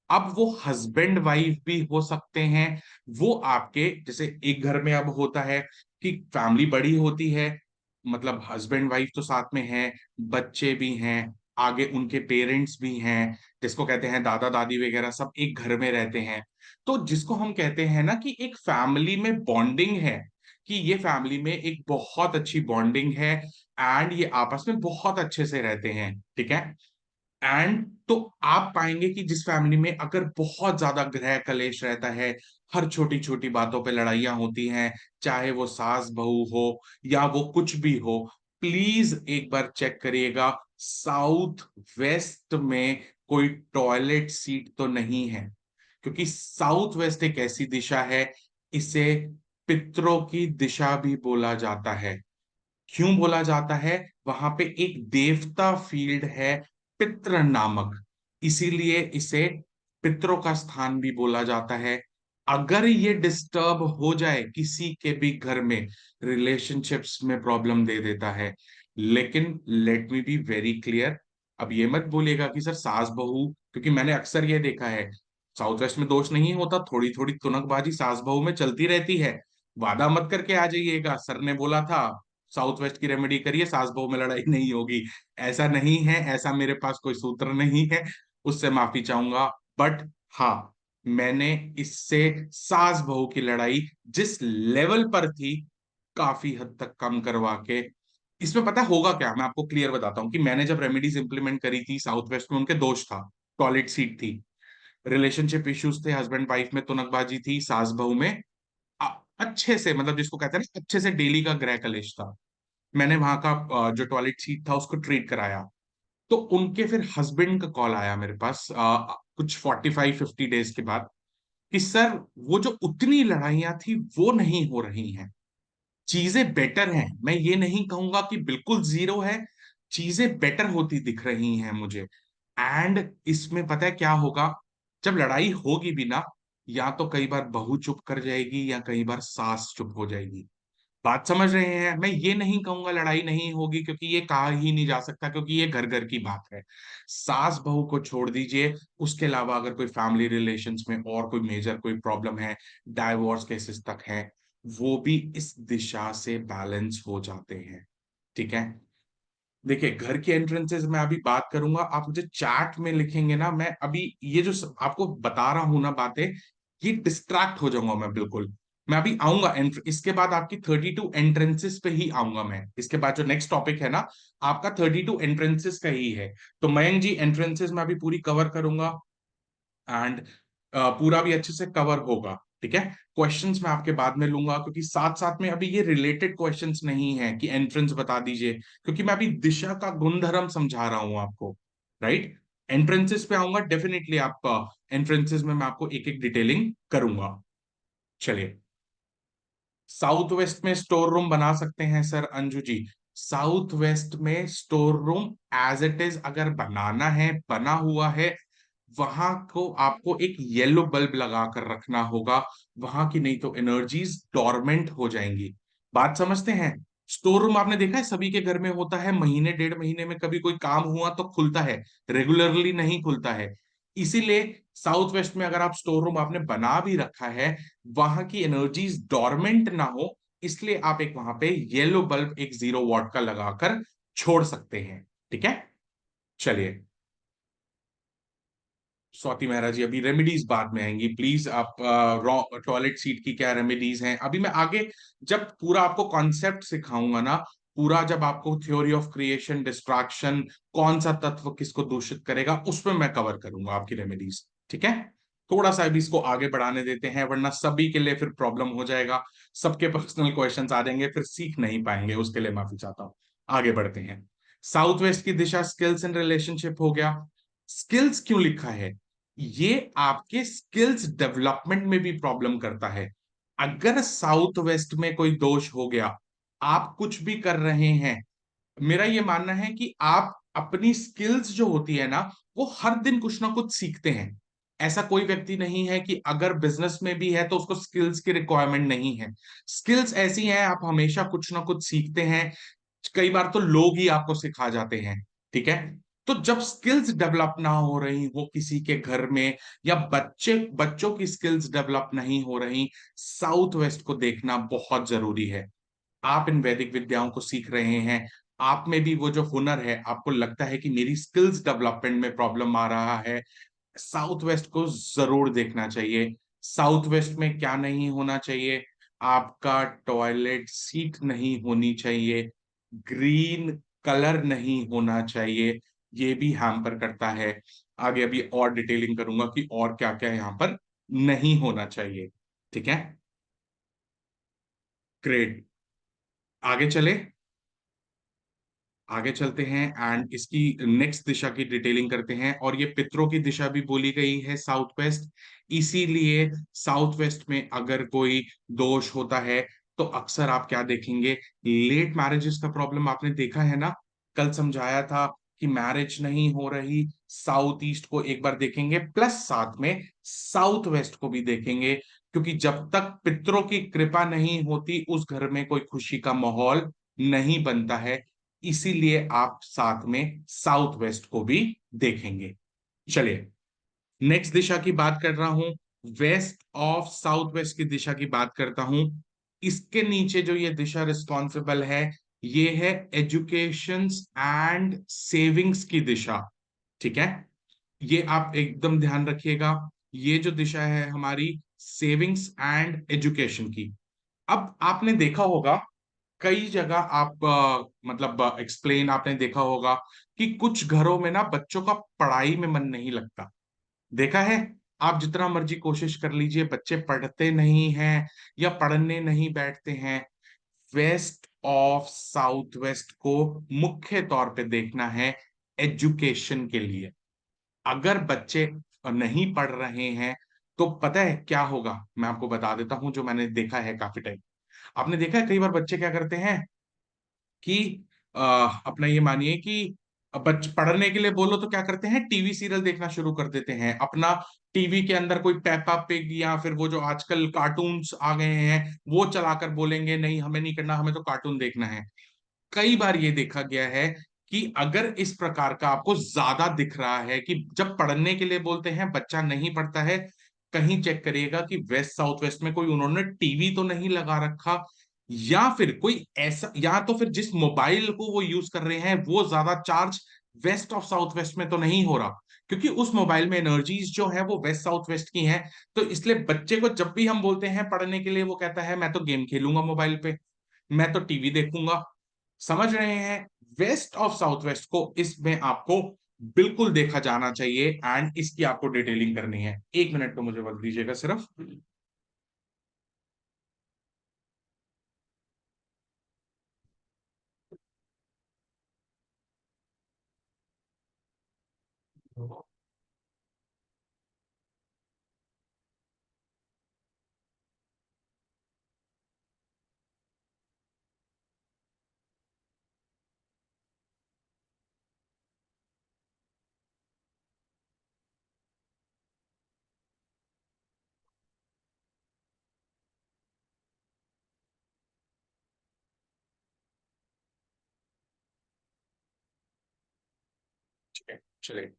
अब वो हस्बैंड वाइफ भी हो सकते हैं, वो आपके जैसे एक घर में अब होता है कि फैमिली बड़ी होती है, मतलब हस्बैंड वाइफ तो साथ में है, बच्चे भी हैं, आगे उनके पेरेंट्स भी हैं, जिसको कहते हैं दादा दादी वगैरह, सब एक घर में रहते हैं। तो जिसको हम कहते हैं ना कि एक फैमिली में बॉन्डिंग है, कि ये फैमिली में एक बहुत अच्छी बॉन्डिंग है, एंड ये आपस में बहुत अच्छे से रहते हैं, ठीक है। एंड तो आप पाएंगे कि जिस फैमिली में अगर बहुत ज्यादा गृह कलेश रहता है, हर छोटी छोटी बातों पे लड़ाइयां होती हैं, चाहे वो सास बहू हो या वो कुछ भी हो, प्लीज एक बार चेक करिएगा साउथ वेस्ट में कोई टॉयलेट सीट तो नहीं है। क्योंकि साउथ वेस्ट एक ऐसी दिशा है, इसे पितरों की दिशा भी बोला जाता है। क्यों बोला जाता है? वहां पे एक देवता फील्ड है पित्र नामक, इसीलिए इसे पितरों का स्थान भी बोला जाता है। अगर ये डिस्टर्ब हो जाए किसी के भी घर में, रिलेशनशिप्स में प्रॉब्लम दे देता है। लेकिन let me be very clear, अब ये मत बोलिएगा कि सर सास बहू, क्योंकि मैंने अक्सर ये देखा है साउथ वेस्ट में दोष नहीं होता, थोड़ी थोड़ी तुनकबाजी सास बहू में चलती रहती है। वादा मत करके आ जाइएगा सर ने बोला था साउथ वेस्ट की रेमेडी करिए सास बहू में लड़ाई नहीं होगी। ऐसा नहीं है, ऐसा मेरे पास कोई सूत्र नहीं है, उससे माफी चाहूंगा। बट हाँ, मैंने इससे सास बहू की लड़ाई जिस लेवल पर थी काफी हद तक कम करवा के, इसमें पता होगा क्या, मैं आपको क्लियर बताता हूँ कि मैंने जब रेमेडीज इंप्लीमेंट करी थी साउथ वेस्ट में, उनके दोष था टॉयलेट सीट थी, रिलेशनशिप इश्यूज थे, हस्बैंड वाइफ में तुनकबाजी थी, सास बहू में अ- अच्छे से, मतलब जिसको कहते हैं ना अच्छे से डेली का गृह कलेश था। मैंने वहां का जो टॉयलेट सीट था उसको ट्रीट कराया। तो उनके फिर हस्बैंड का कॉल आया मेरे पास कुछ 45-50 डेज के बाद कि सर वो जो उतनी लड़ाइयां थी वो नहीं हो रही हैं, चीजें बेटर हैं। मैं ये नहीं कहूंगा कि बिल्कुल जीरो है, चीजें बेटर होती दिख रही हैं मुझे। एंड इसमें पता है क्या होगा, जब लड़ाई होगी भी ना, या तो कई बार बहू चुप कर जाएगी या कई बार सास चुप हो जाएगी। बात समझ रहे हैं? मैं ये नहीं कहूंगा लड़ाई नहीं होगी, क्योंकि ये कहा ही नहीं जा सकता, क्योंकि ये घर घर की बात है। सास बहू को छोड़ दीजिए, उसके अलावा अगर कोई फैमिली रिलेशंस में और कोई मेजर कोई प्रॉब्लम है, डाइवोर्स केसेस तक है, वो भी इस दिशा से बैलेंस हो जाते हैं, ठीक है। देखिए घर की एंट्रेंसेस मैं अभी बात करूंगा, आप मुझे चैट में लिखेंगे ना, मैं अभी ये जो आपको बता रहा हूं ना बातें, ये डिस्ट्रैक्ट हो जाऊंगा मैं बिल्कुल। मैं अभी आऊंगा इसके बाद आपकी 32 एंट्रेंसेस पे ही आऊंगा मैं, इसके बाद जो नेक्स्ट टॉपिक है ना आपका 32 एंट्रेंसेस का ही है। तो मयंक जी एंट्रेंसेस मैं अभी पूरी कवर करूंगा, एंड पूरा भी अच्छे से कवर होगा, ठीक है। क्वेश्चंस मैं आपके बाद में लूंगा, क्योंकि साथ साथ में अभी ये रिलेटेड क्वेश्चंस नहीं है कि एंट्रेंस बता दीजिए, क्योंकि मैं अभी दिशा का गुणधर्म समझा रहा हूं आपको, राइट। एंट्रेंसेस पे आऊंगा डेफिनेटली, आपका एंट्रेंसेस में मैं आपको एक एक डिटेलिंग करूंगा। चलिए, साउथ वेस्ट में स्टोर रूम बना सकते हैं sir Anju ji. South west में store room as it is अगर बनाना है, बना हुआ है, वहां को आपको एक येलो बल्ब लगा कर रखना होगा, वहां की नहीं तो एनर्जीज डॉर्मेंट हो जाएंगी। बात समझते हैं? स्टोर रूम आपने देखा है सभी के घर में होता है, महीने डेढ़ महीने में कभी कोई काम हुआ तो खुलता है, रेगुलरली नहीं खुलता है। इसीलिए साउथ वेस्ट में अगर आप स्टोर रूम आपने बना भी रखा है, वहां की एनर्जीज डॉर्मेंट ना हो, इसलिए आप एक वहां पे येलो बल्ब एक 0 वॉट का लगाकर छोड़ सकते हैं, ठीक है। चलिए, स्वाति मेहरा जी अभी रेमेडीज बाद में आएंगी, प्लीज आप टॉयलेट सीट की क्या रेमेडीज हैं अभी मैं आगे, जब पूरा आपको कॉन्सेप्ट सिखाऊंगा ना, पूरा जब आपको थ्योरी ऑफ क्रिएशन, डिस्ट्रैक्शन, कौन सा तत्व किसको दूषित करेगा, उसमें मैं कवर करूंगा आपकी रेमेडीज, ठीक है। थोड़ा सा अभी इसको आगे बढ़ाने देते हैं, वरना सभी के लिए फिर प्रॉब्लम हो जाएगा, सबके पर्सनल क्वेश्चंस आ जाएंगे, फिर सीख नहीं पाएंगे, उसके लिए माफी चाहता हूँ। आगे बढ़ते हैं। साउथ वेस्ट की दिशा स्किल्स एंड रिलेशनशिप हो गया। स्किल्स क्यों लिखा है? ये आपके स्किल्स डेवलपमेंट में भी प्रॉब्लम करता है। अगर साउथ वेस्ट में कोई दोष हो गया, आप कुछ भी कर रहे हैं, मेरा ये मानना है कि आप अपनी स्किल्स जो होती है ना, वो हर दिन कुछ ना कुछ सीखते हैं। ऐसा कोई व्यक्ति नहीं है कि अगर बिजनेस में भी है तो उसको स्किल्स की रिक्वायरमेंट नहीं है। स्किल्स ऐसी हैं, आप हमेशा कुछ ना कुछ सीखते हैं। कई बार तो लोग ही आपको सिखा जाते हैं। ठीक है। तो जब स्किल्स डेवलप ना हो रही वो किसी के घर में, या बच्चों की स्किल्स डेवलप नहीं हो रही, साउथ वेस्ट को देखना बहुत जरूरी है। आप इन वैदिक विद्याओं को सीख रहे हैं, आप में भी वो जो हुनर है, आपको लगता है कि मेरी स्किल्स डेवलपमेंट में प्रॉब्लम आ रहा है, साउथ वेस्ट को जरूर देखना चाहिए। साउथ वेस्ट में क्या नहीं होना चाहिए? आपका टॉयलेट सीट नहीं होनी चाहिए, ग्रीन कलर नहीं होना चाहिए। ये भी हैम्पर करता है। आगे अभी और डिटेलिंग करूंगा कि और क्या क्या यहाँ पर नहीं होना चाहिए। ठीक है। ग्रेट। आगे चले। आगे चलते हैं एंड इसकी नेक्स्ट दिशा की डिटेलिंग करते हैं। और ये पितरों की दिशा भी बोली गई है साउथ वेस्ट। इसीलिए साउथ वेस्ट में अगर कोई दोष होता है तो अक्सर आप क्या देखेंगे? लेट मैरिजेस का प्रॉब्लम आपने देखा है ना। कल समझाया था कि मैरिज नहीं हो रही, साउथ ईस्ट को एक बार देखेंगे, प्लस साथ में साउथ वेस्ट को भी देखेंगे। क्योंकि जब तक पितरों की कृपा नहीं होती उस घर में कोई खुशी का माहौल नहीं बनता है। इसीलिए आप साथ में साउथ वेस्ट को भी देखेंगे। चलिए, नेक्स्ट दिशा की बात कर रहा हूं। वेस्ट ऑफ साउथ वेस्ट की दिशा की बात करता हूं। इसके नीचे जो ये दिशा रिस्पॉन्सिबल है, ये है एजुकेशन एंड सेविंग्स की दिशा। ठीक है। ये आप एकदम ध्यान रखिएगा। ये जो दिशा है हमारी सेविंग्स एंड एजुकेशन की। अब आपने देखा होगा कई जगह आप मतलब एक्सप्लेन आपने देखा होगा कि कुछ घरों में ना बच्चों का पढ़ाई में मन नहीं लगता। देखा है। आप जितना मर्जी कोशिश कर लीजिए, बच्चे पढ़ते नहीं हैं या पढ़ने नहीं बैठते हैं। वेस्ट ऑफ साउथ वेस्ट को मुख्य तौर पे देखना है एजुकेशन के लिए। अगर बच्चे नहीं पढ़ रहे हैं तो पता है क्या होगा? मैं आपको बता देता हूं जो मैंने देखा है काफी टाइम। आपने देखा है कई बार बच्चे क्या करते हैं कि अपना ये मानिए कि पढ़ने के लिए बोलो तो क्या करते हैं? टीवी सीरियल देखना शुरू कर देते हैं अपना। टीवी के अंदर कोई पेपा पिग या फिर वो जो आजकल कार्टून्स आ गए हैं वो चलाकर बोलेंगे नहीं हमें नहीं करना, हमें तो कार्टून देखना है। कई बार ये देखा गया है कि अगर इस प्रकार का आपको ज्यादा दिख रहा है कि जब पढ़ने के लिए बोलते हैं बच्चा नहीं पढ़ता है, कहीं चेक करिएगा कि वेस्ट साउथ वेस्ट में कोई उन्होंने टीवी तो नहीं लगा रखा, या फिर कोई ऐसा, या तो फिर जिस मोबाइल को वो यूज कर रहे हैं वो ज्यादा charge west of south west में तो नहीं हो रहा, क्योंकि उस मोबाइल में एनर्जीज जो है वो वेस्ट साउथ वेस्ट की हैं। तो इसलिए बच्चे को जब भी हम बोलते हैं पढ़ने के लिए, वो कहता है मैं तो गेम खेलूंगा मोबाइल पे, मैं तो टीवी देखूंगा। समझ रहे हैं? वेस्ट ऑफ साउथ वेस्ट को इसमें आपको बिल्कुल देखा जाना चाहिए एंड इसकी आपको डिटेलिंग करनी है। एक मिनट तो मुझे वक्त दीजिएगा सिर्फ। ठीक है, चलिए।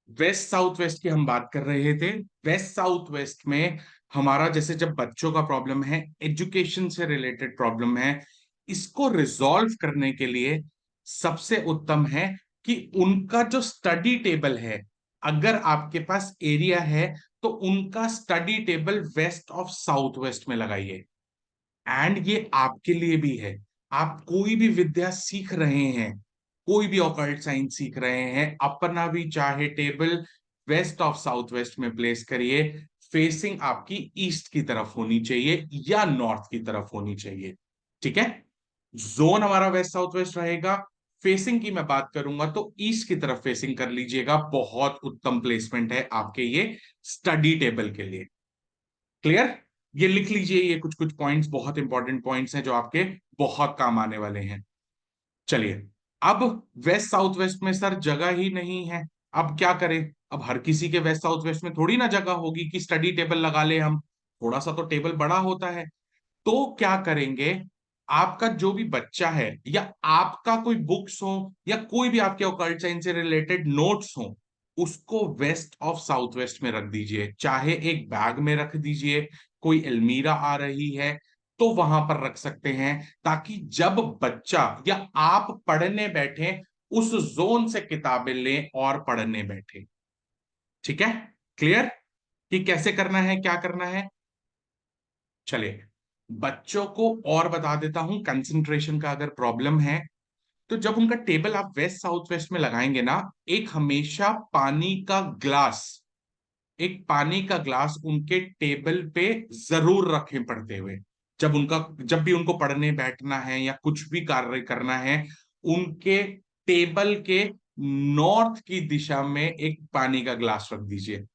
वेस्ट साउथ वेस्ट की हम बात कर रहे थे। वेस्ट साउथ वेस्ट में हमारा जैसे जब बच्चों का प्रॉब्लम है, एजुकेशन से रिलेटेड प्रॉब्लम है, इसको रिजॉल्व करने के लिए सबसे उत्तम है कि उनका जो स्टडी टेबल है, अगर आपके पास एरिया है तो उनका study table west of south west में लगाइए। एंड ये आपके लिए भी है। आप कोई भी विद्या सीख रहे हैं, कोई भी ऑकल्ट साइंस सीख रहे हैं, अपना भी चाहे table west of south west में प्लेस करिए। फेसिंग आपकी ईस्ट की तरफ होनी चाहिए या नॉर्थ की तरफ होनी चाहिए। ठीक है। जोन हमारा वेस्ट साउथ वेस्ट रहेगा। फेसिंग की मैं बात करूंगा तो ईस्ट की तरफ फेसिंग कर लीजिएगा, बहुत उत्तम प्लेसमेंट है आपके ये स्टडी टेबल के लिए। क्लियर? ये लिख लीजिए, ये कुछ कुछ पॉइंट्स बहुत इंपॉर्टेंट पॉइंट्स हैं जो आपके बहुत काम आने वाले हैं। चलिए, अब वेस्ट साउथ वेस्ट में सर जगह ही नहीं है, अब क्या करें? अब हर किसी के वेस्ट साउथ वेस्ट में थोड़ी ना जगह होगी कि स्टडी टेबल लगा ले हम, थोड़ा सा तो टेबल बड़ा होता है। तो क्या करेंगे, आपका जो भी बच्चा है या आपका कोई बुक्स हो या कोई भी आपके ऑकल्ट साइंस से रिलेटेड नोट्स हो, उसको वेस्ट ऑफ साउथ वेस्ट में रख दीजिए, चाहे एक बैग में रख दीजिए, कोई अलमीरा आ रही है तो वहां पर रख सकते हैं, ताकि जब बच्चा या आप पढ़ने बैठे उस जोन से किताबें लें और पढ़ने बैठे। ठीक है? क्लियर कि कैसे करना है, क्या करना है? चलिए, बच्चों को और बता देता हूं, कंसंट्रेशन का अगर प्रॉब्लम है तो जब उनका टेबल आप वेस्ट साउथ वेस्ट में लगाएंगे ना, एक हमेशा पानी का ग्लास, एक पानी का ग्लास उनके टेबल पे जरूर रखें पढ़ते हुए। जब भी उनको पढ़ने बैठना है या कुछ भी कार्य करना है, उनके टेबल के नॉर्थ की दिशा में एक पानी का ग्लास रख दीजिए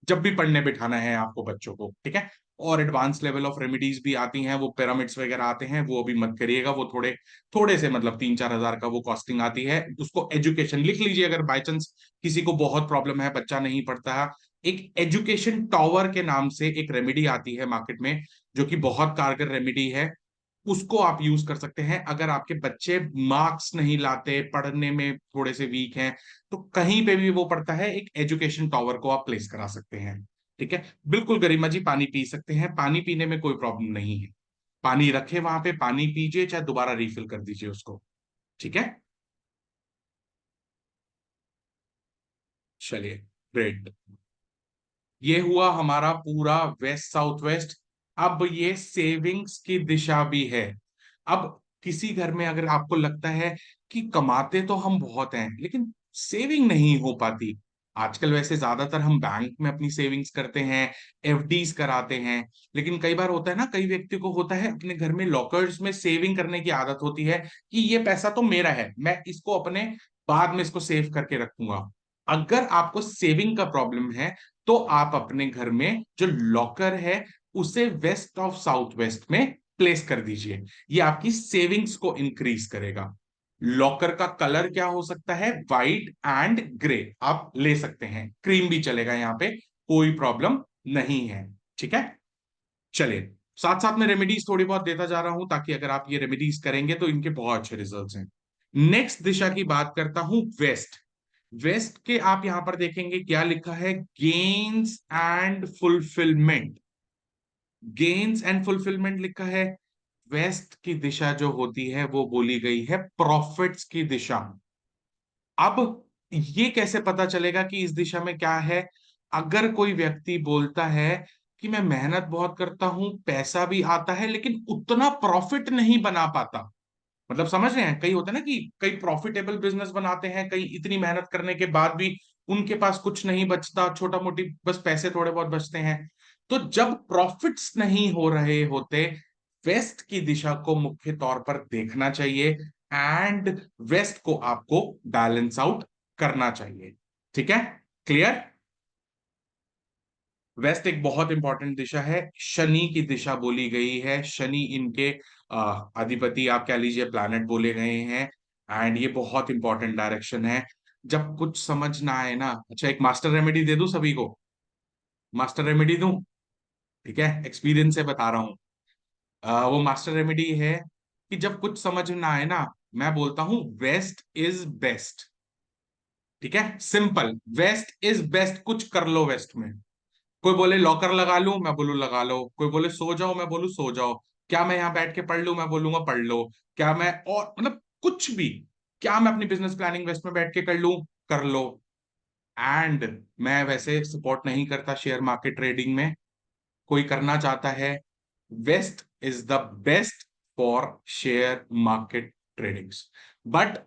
जब भी पढ़ने बिठाना है आपको बच्चों को। ठीक है? और एडवांस लेवल ऑफ रेमेडीज भी आती हैं, वो पिरामिड्स वगैरह आते हैं, वो अभी मत करिएगा, वो थोड़े थोड़े से मतलब 3-4 हजार का वो कॉस्टिंग आती है। उसको एजुकेशन लिख लीजिए, अगर बाई चांस किसी को बहुत प्रॉब्लम है, बच्चा नहीं पढ़ता है, एक एजुकेशन टॉवर के नाम से एक रेमेडी आती है मार्केट में, जो कि बहुत कारगर रेमेडी है, उसको आप यूज कर सकते हैं। अगर आपके बच्चे मार्क्स नहीं लाते, पढ़ने में थोड़े से वीक हैं, तो कहीं पे भी वो पढ़ता है, एक एजुकेशन टॉवर को आप प्लेस करा सकते हैं। ठीक है? बिल्कुल गरिमा जी, पानी पी सकते हैं, पानी पीने में कोई प्रॉब्लम नहीं है। पानी रखे वहां पे, पानी पीजिए, चाहे दोबारा रिफिल कर दीजिए उसको। ठीक है? चलिए, ग्रेट। ये हुआ हमारा पूरा वेस्ट साउथ वेस्ट। अब ये सेविंग्स की दिशा भी है। अब किसी घर में अगर आपको लगता है कि कमाते तो हम बहुत हैं लेकिन सेविंग नहीं हो पाती, आजकल वैसे ज्यादातर हम बैंक में अपनी सेविंग्स करते हैं, एफडीज कराते हैं, लेकिन कई बार होता है ना, कई व्यक्ति को होता है अपने घर में लॉकर्स में सेविंग करने की आदत होती है कि ये पैसा तो मेरा है, मैं इसको अपने बाद में इसको सेव करके रखूंगा। अगर आपको सेविंग का प्रॉब्लम है तो आप अपने घर में जो लॉकर है उसे वेस्ट ऑफ साउथ वेस्ट में प्लेस कर दीजिए। ये आपकी सेविंग्स को इंक्रीज करेगा। लॉकर का कलर क्या हो सकता है? व्हाइट एंड ग्रे आप ले सकते हैं, क्रीम भी चलेगा, यहां पे कोई प्रॉब्लम नहीं है। ठीक है? चलिए, साथ साथ में रेमेडीज थोड़ी बहुत देता जा रहा हूं, ताकि अगर आप ये रेमेडीज करेंगे तो इनके बहुत अच्छे रिजल्ट्स हैं। नेक्स्ट दिशा की बात करता हूं, वेस्ट। वेस्ट के आप यहां पर देखेंगे क्या लिखा है, gains and fulfilment. Gains and fulfilment लिखा है। वेस्ट की दिशा जो होती है वो बोली गई है प्रॉफिट्स की दिशा। अब ये कैसे पता चलेगा कि इस दिशा में क्या है? अगर कोई व्यक्ति बोलता है कि मैं मेहनत बहुत करता हूं, पैसा भी आता है, लेकिन उतना प्रॉफिट नहीं बना पाता, मतलब समझ रहे हैं, कई होते हैं ना कि कई प्रॉफिटेबल बिजनेस बनाते हैं, कई इतनी मेहनत करने के बाद भी उनके पास कुछ नहीं बचता, छोटा मोटी बस पैसे थोड़े बहुत बचते हैं। तो जब प्रॉफिट्स नहीं हो रहे होते, वेस्ट की दिशा को मुख्य तौर पर देखना चाहिए एंड वेस्ट को आपको बैलेंस आउट करना चाहिए। ठीक है? क्लियर? वेस्ट एक बहुत इंपॉर्टेंट दिशा है, शनि की दिशा बोली गई है, शनि इनके अधिपति आप कह लीजिए, प्लैनेट बोले गए हैं, एंड ये बहुत इंपॉर्टेंट डायरेक्शन है। जब कुछ समझ ना आए ना, अच्छा एक मास्टर रेमेडी दे दूं सभी को, मास्टर रेमेडी दूं? ठीक है, एक्सपीरियंस से बता रहा हूं। वो मास्टर रेमेडी है कि जब कुछ समझ ना आए ना, मैं बोलता हूं वेस्ट इज बेस्ट। ठीक है? सिंपल, वेस्ट इज बेस्ट, कुछ कर लो वेस्ट में। कोई बोले लॉकर लगा लूं, मैं बोलूं लगा लो। कोई बोले सो जाओ, मैं बोलूं सो जाओ। क्या मैं यहाँ बैठ के पढ़ लूं, मैं बोलूंगा पढ़ लो। क्या मैं और मतलब कुछ भी, क्या मैं अपनी बिजनेस प्लानिंग वेस्ट में बैठ के कर लूं, कर लो। एंड मैं वैसे सपोर्ट नहीं करता शेयर मार्केट ट्रेडिंग में, कोई करना चाहता है, west is the best for share market tradings. But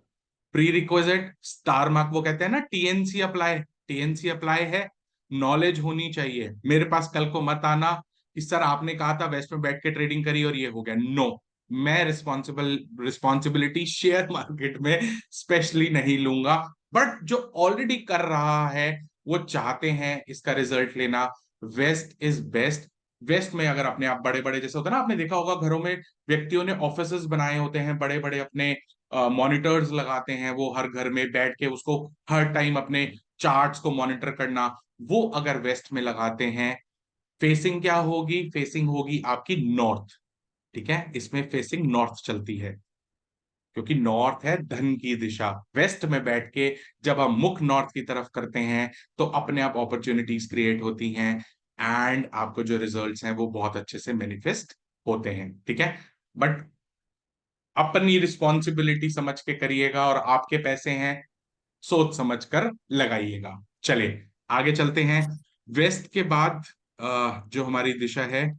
prerequisite star mark, वो कहते हैं ना टीएनसी अप्लाई, टीएनसी अप्लाई है, नॉलेज होनी चाहिए। मेरे पास कल को मत आना कि सर आपने कहा था वेस्ट में बैठ के ट्रेडिंग करी और ये हो गया, नो। मैं रिस्पॉन्सिबिलिटी शेयर मार्केट में स्पेशली नहीं लूंगा। बट जो ऑलरेडी कर रहा है वो चाहते हैं इसका रिजल्ट लेना, वेस्ट इज बेस्ट। वेस्ट में अगर अपने आप बड़े बड़े, जैसे होता है ना, आपने देखा होगा घरों में व्यक्तियों ने ऑफिसेस बनाए होते हैं बड़े बड़े, अपने मॉनिटर्स लगाते हैं, वो हर घर में बैठ के उसको हर टाइम अपने चार्ट्स को मॉनिटर करना, वो अगर वेस्ट में लगाते हैं, फेसिंग क्या होगी? फेसिंग होगी आपकी नॉर्थ। ठीक है, इसमें फेसिंग नॉर्थ चलती है, क्योंकि नॉर्थ है धन की दिशा। वेस्ट में बैठ के जब हम मुख नॉर्थ की तरफ करते हैं तो अपने आप अपॉर्चुनिटीज क्रिएट होती हैं, एंड आपको जो रिजल्ट्स हैं वो बहुत अच्छे से मैनिफेस्ट होते हैं। ठीक है, बट अपनी रिस्पॉन्सिबिलिटी समझ के करिएगा, और आपके पैसे हैं, सोच समझ कर लगाइएगा। चलिए आगे चलते हैं। वेस्ट के बाद जो हमारी दिशा है,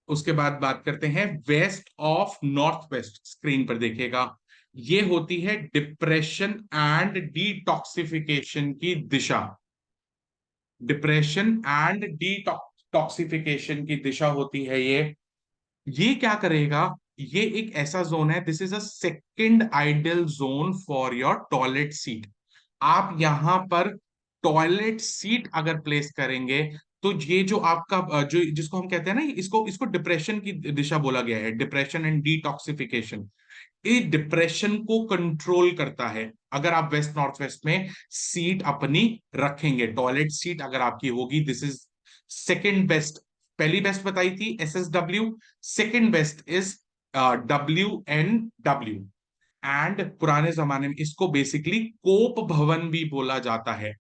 उसके बाद बात करते हैं west of north west. Screen पर देखिएगा, ये होती है डिप्रेशन एंड डिटॉक्सिफिकेशन की दिशा। डिप्रेशन एंड डिटॉक्सिफिकेशन की दिशा होती है ये क्या करेगा? ये एक ऐसा जोन है, this is a second ideal zone for your toilet seat. आप यहां पर टॉयलेट सीट अगर प्लेस करेंगे तो ये जो आपका जो जिसको हम कहते हैं ना, इसको इसको डिप्रेशन की दिशा बोला गया है, डिप्रेशन एंड डिटॉक्सिफिकेशन। ये डिप्रेशन को कंट्रोल करता है। अगर आप वेस्ट नॉर्थ वेस्ट में सीट अपनी रखेंगे, टॉयलेट सीट अगर आपकी होगी, दिस इज सेकंड बेस्ट। पहली बेस्ट बताई थी SSW, second best is WNW। And पुराने जमाने में इसको बेसिकली कोप भवन भी बोला जाता है।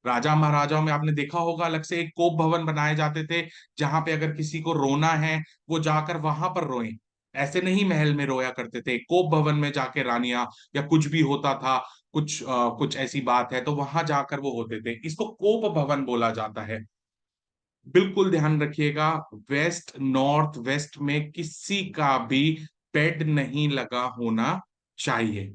राजा महाराजाओं में आपने देखा होगा अलग से एक कोप भवन बनाए जाते थे, जहां पे अगर किसी को रोना है वो जाकर वहां पर रोए। ऐसे नहीं महल में रोया करते थे, कोप भवन में जाके रानियां या कुछ भी होता था, कुछ ऐसी बात है तो वहां जाकर वो होते थे, इसको कोप भवन बोला जाता है। बिल्कुल ध्यान रखिएगा, वेस्ट नॉर्थ वेस्ट में किसी का भी बेड नहीं लगा होना चाहिए।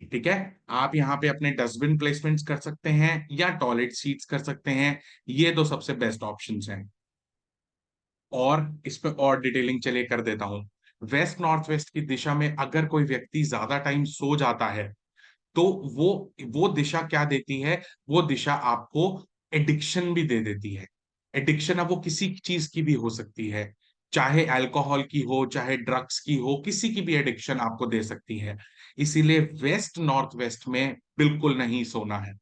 ठीक है, आप यहाँ पे अपने डस्टबिन प्लेसमेंट्स कर सकते हैं या टॉयलेट सीट्स कर सकते हैं, ये दो सबसे बेस्ट ऑप्शंस हैं। और इस पे और डिटेलिंग चलिए कर देता हूं। वेस्ट नॉर्थ वेस्ट की दिशा में अगर कोई व्यक्ति ज्यादा टाइम सो जाता है तो वो दिशा क्या देती है? वो दिशा आपको एडिक्शन भी दे देती है। एडिक्शन अब वो किसी चीज की भी हो सकती है, चाहे अल्कोहल की हो, चाहे ड्रग्स की हो, किसी की भी एडिक्शन आपको दे सकती है। इसीलिए वेस्ट नॉर्थ वेस्ट में बिल्कुल नहीं सोना है।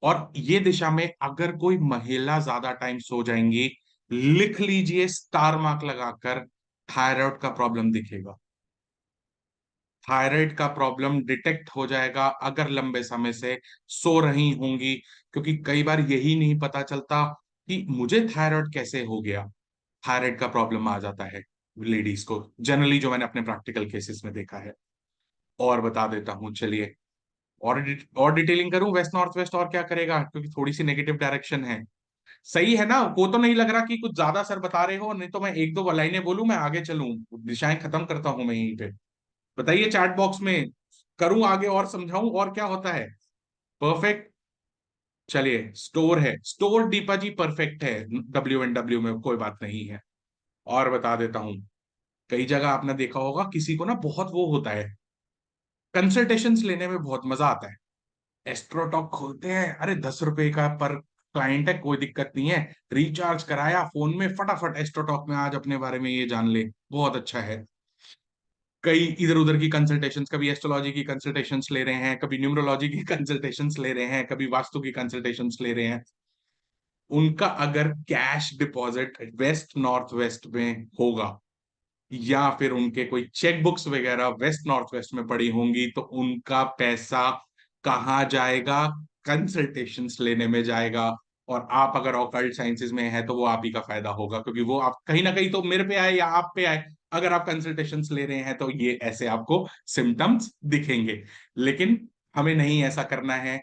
और ये दिशा में अगर कोई महिला ज्यादा टाइम सो जाएंगी, लिख लीजिए स्टार मार्क लगाकर, थायराइड का प्रॉब्लम दिखेगा। थायराइड का प्रॉब्लम डिटेक्ट हो जाएगा अगर लंबे समय से सो रही होंगी, क्योंकि कई बार यही नहीं पता चलता कि मुझे थायराइड कैसे हो गया। थायराइड का प्रॉब्लम आ जाता है लेडीज को जनरली, जो मैंने अपने प्रैक्टिकल केसेस में देखा है। और बता देता हूँ चलिए, और डिटेलिंग करूं वेस्ट नॉर्थ वेस्ट और क्या करेगा, क्योंकि थोड़ी सी नेगेटिव डायरेक्शन है। सही है ना? वो तो नहीं लग रहा कि कुछ ज्यादा सर बता रहे हो, नहीं तो मैं एक दो लाइनें बोलूं मैं आगे चलूं, दिशाएं खत्म करता हूं मैं यहीं पे। बताइए चैट बॉक्स में, करूं आगे और समझाऊं और क्या होता है? परफेक्ट। चलिए स्टोर है, स्टोर दीपा जी परफेक्ट है, WNW में कोई बात नहीं है। और बता देता हूं, कई जगह आपने देखा होगा किसी को ना बहुत वो होता है, कंसल्टेशंस लेने में बहुत मजा आता है। एस्ट्रोटॉक खोलते हैं, अरे 10 रुपए का पर क्लाइंट है, कोई दिक्कत नहीं है, रिचार्ज कराया फोन में, फटाफट एस्ट्रोटॉक में आज अपने बारे में ये जान ले, बहुत अच्छा है। कई इधर उधर की कंसल्टेशंस, कभी एस्ट्रोलॉजी की कंसल्टेशंस ले रहे हैं, कभी न्यूमरोलॉजी की कंसल्टेशंस ले रहे हैं, कभी वास्तु की कंसल्टेशंस ले रहे हैं। उनका अगर cash deposit west north west में होगा, या फिर उनके कोई चेक बुक्स वगैरह वेस्ट नॉर्थ वेस्ट में पड़ी होंगी, तो उनका पैसा कहाँ जाएगा? कंसल्टेशंस लेने में जाएगा। और आप अगर ऑकल्ट साइंसेज में है तो वो आप ही का फायदा होगा, क्योंकि वो आप कहीं ना कहीं तो मेरे पे आए या आप पे आए, अगर आप कंसल्टेशंस ले रहे हैं तो ये ऐसे आपको सिम्टम्स दिखेंगे। लेकिन हमें नहीं ऐसा करना है।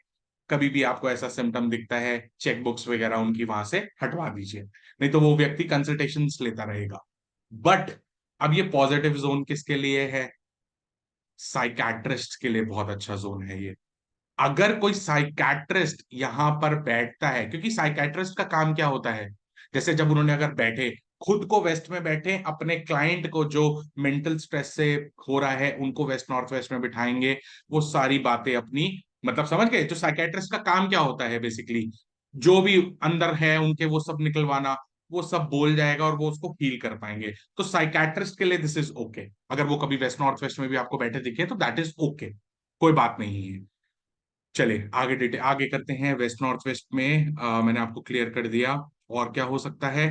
कभी भी आपको ऐसा सिम्टम दिखता है, चेक बुक्स वगैरह उनकी वहां से हटवा दीजिए, नहीं तो वो व्यक्ति कंसल्टेशंस लेता रहेगा। बट अब ये पॉजिटिव जोन किसके लिए है? साइकाट्रिस्ट के लिए बहुत अच्छा जोन है ये। अगर कोई साइकाट्रिस्ट यहां पर बैठता है, क्योंकि साइकाट्रिस्ट का काम क्या होता है, जैसे जब उन्होंने अगर बैठे खुद को वेस्ट में बैठे, अपने क्लाइंट को जो मेंटल स्ट्रेस से हो रहा है उनको वेस्ट नॉर्थ वेस्ट में बिठाएंगे। वो सारी बातें अपनी, मतलब समझ गए, जो साइकेट्रिस्ट का काम क्या होता है बेसिकली, जो भी अंदर है उनके वो सब निकलवाना, वो सब बोल जाएगा और वो उसको हील कर पाएंगे। तो साइकेट्रिस्ट के लिए दिस इज ओके। अगर वो कभी वेस्ट नॉर्थ वेस्ट में भी आपको बैठे दिखे तो दैट इज ओके, कोई बात नहीं है। चलिए आगे डिटेल आगे करते हैं। वेस्ट नॉर्थ वेस्ट में मैंने आपको क्लियर कर दिया। और क्या हो सकता है?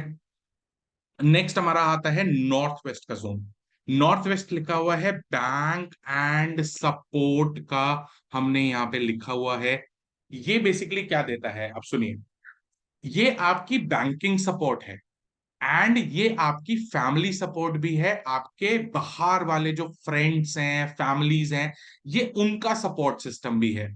नेक्स्ट हमारा आता है नॉर्थ वेस्ट का जोन। नॉर्थ वेस्ट लिखा हुआ है बैंक एंड सपोर्ट का, हमने यहाँ पे लिखा हुआ है। ये बेसिकली क्या देता है, अब सुनिए। ये आपकी बैंकिंग सपोर्ट है, एंड ये आपकी फैमिली सपोर्ट भी है। आपके बाहर वाले जो फ्रेंड्स हैं, फैमिलीज हैं, ये उनका सपोर्ट सिस्टम भी है।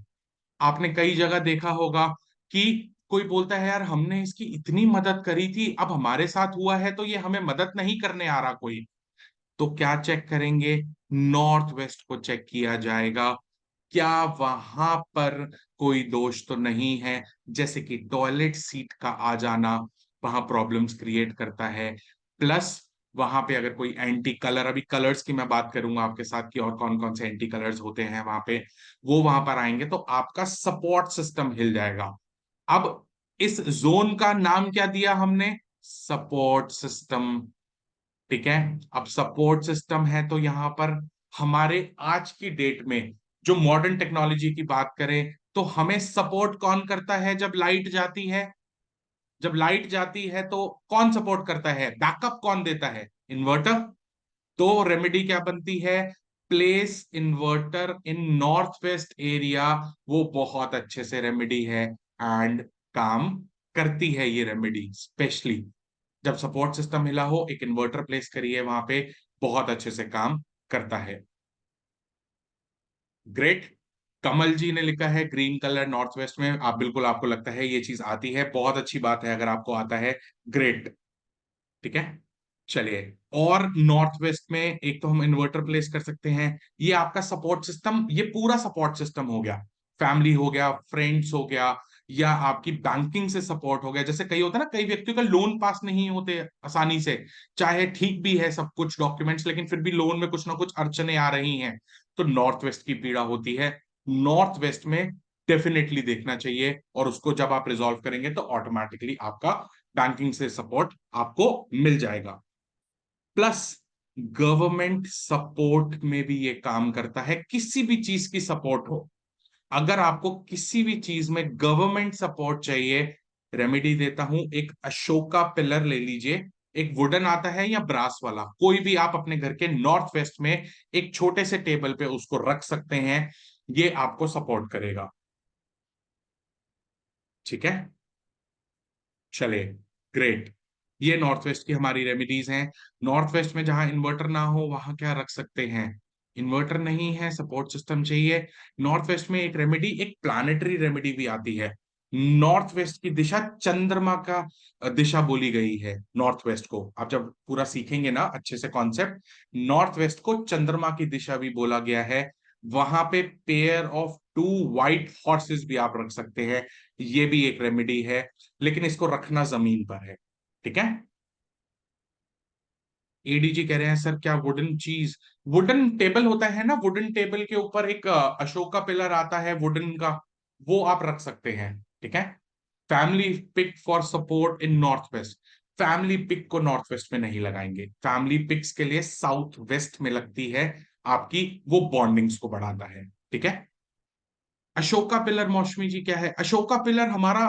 आपने कई जगह देखा होगा कि कोई बोलता है यार हमने इसकी इतनी मदद करी थी, अब हमारे साथ हुआ है तो ये हमें मदद नहीं करने आ रहा कोई। तो क्या चेक करेंगे? नॉर्थ वेस्ट को चेक किया जाएगा, क्या वहां पर कोई दोष तो नहीं है, जैसे कि टॉयलेट सीट का आ जाना वहां प्रॉब्लम्स क्रिएट करता है। प्लस वहां पे अगर कोई एंटी कलर, अभी कलर्स की मैं बात करूंगा आपके साथ कि और कौन कौन से एंटी कलर्स होते हैं वहां पे, वो वहां पर आएंगे तो आपका सपोर्ट सिस्टम हिल जाएगा। अब इस जोन का नाम क्या दिया हमने? Support system. ठीक है। अब सपोर्ट सिस्टम है तो यहां पर हमारे आज की डेट में जो मॉडर्न टेक्नोलॉजी की बात करें तो हमें सपोर्ट कौन करता है जब लाइट जाती है? जब लाइट जाती है तो कौन सपोर्ट करता है, बैकअप कौन देता है? इन्वर्टर। तो रेमेडी क्या बनती है? प्लेस इन्वर्टर इन नॉर्थ वेस्ट एरिया। वो बहुत अच्छे से रेमेडी है एंड काम करती है ये रेमेडी। स्पेशली जब सपोर्ट सिस्टम हिला हो, एक इन्वर्टर प्लेस करिए वहां पे, बहुत अच्छे से काम करता है। ग्रेट। कमल जी ने लिखा है ग्रीन कलर नॉर्थ वेस्ट में, आप बिल्कुल, आपको लगता है ये चीज आती है, बहुत अच्छी बात है अगर आपको आता है। ग्रेट। ठीक है। चलिए, और नॉर्थ वेस्ट में एक तो हम इन्वर्टर प्लेस कर सकते हैं। ये आपका सपोर्ट सिस्टम, ये पूरा सपोर्ट सिस्टम हो गया। फैमिली हो गया, फ्रेंड्स हो गया, या आपकी बैंकिंग से सपोर्ट हो गया। जैसे कई होता है ना, कई व्यक्तियों का लोन पास नहीं होते आसानी से, चाहे ठीक भी है सब कुछ डॉक्यूमेंट्स, लेकिन फिर भी लोन में कुछ ना कुछ अड़चने आ रही हैं, तो नॉर्थ वेस्ट की पीड़ा होती है। नॉर्थ वेस्ट में डेफिनेटली देखना चाहिए, और उसको जब आप रिजॉल्व करेंगे तो ऑटोमेटिकली आपका बैंकिंग से सपोर्ट आपको मिल जाएगा। प्लस गवर्नमेंट सपोर्ट में भी ये काम करता है, किसी भी चीज की सपोर्ट हो, अगर आपको किसी भी चीज में गवर्नमेंट सपोर्ट चाहिए, रेमेडी देता हूं। एक अशोका पिलर ले लीजिए, एक वुडन आता है या ब्रास वाला, कोई भी आप अपने घर के नॉर्थ वेस्ट में एक छोटे से टेबल पे उसको रख सकते हैं, ये आपको सपोर्ट करेगा। ठीक है। चले, ग्रेट। ये नॉर्थ वेस्ट की हमारी रेमेडीज हैं। नॉर्थ वेस्ट में जहां इन्वर्टर ना हो वहां क्या रख सकते हैं? इन्वर्टर नहीं है, सपोर्ट सिस्टम चाहिए। नॉर्थ वेस्ट में एक रेमेडी, एक प्लानिटरी रेमेडी भी आती है। नॉर्थ वेस्ट की दिशा चंद्रमा का दिशा बोली गई है। नॉर्थ वेस्ट को आप जब पूरा सीखेंगे ना अच्छे से कॉन्सेप्ट, नॉर्थ वेस्ट को चंद्रमा की दिशा भी बोला गया है। वहां पे pair of two white horses भी आप रख सकते हैं, ये भी एक रेमेडी है, लेकिन इसको रखना जमीन पर है। ठीक है। एडीजी कह रहे हैं सर क्या वुडन चीज, वुडन टेबल होता है ना, वुडन टेबल के ऊपर एक अशोका पिलर आता है वुडन का, वो आप रख सकते हैं। ठीक है। Family pic for support in north west. Family pic को नॉर्थ वेस्ट में नहीं लगाएंगे, फैमिली पिक्स के लिए साउथ वेस्ट में लगती है आपकी, वो बॉन्डिंग्स को बढ़ाता है। ठीक है। अशोका पिलर मौसमी जी क्या है? अशोका पिलर हमारा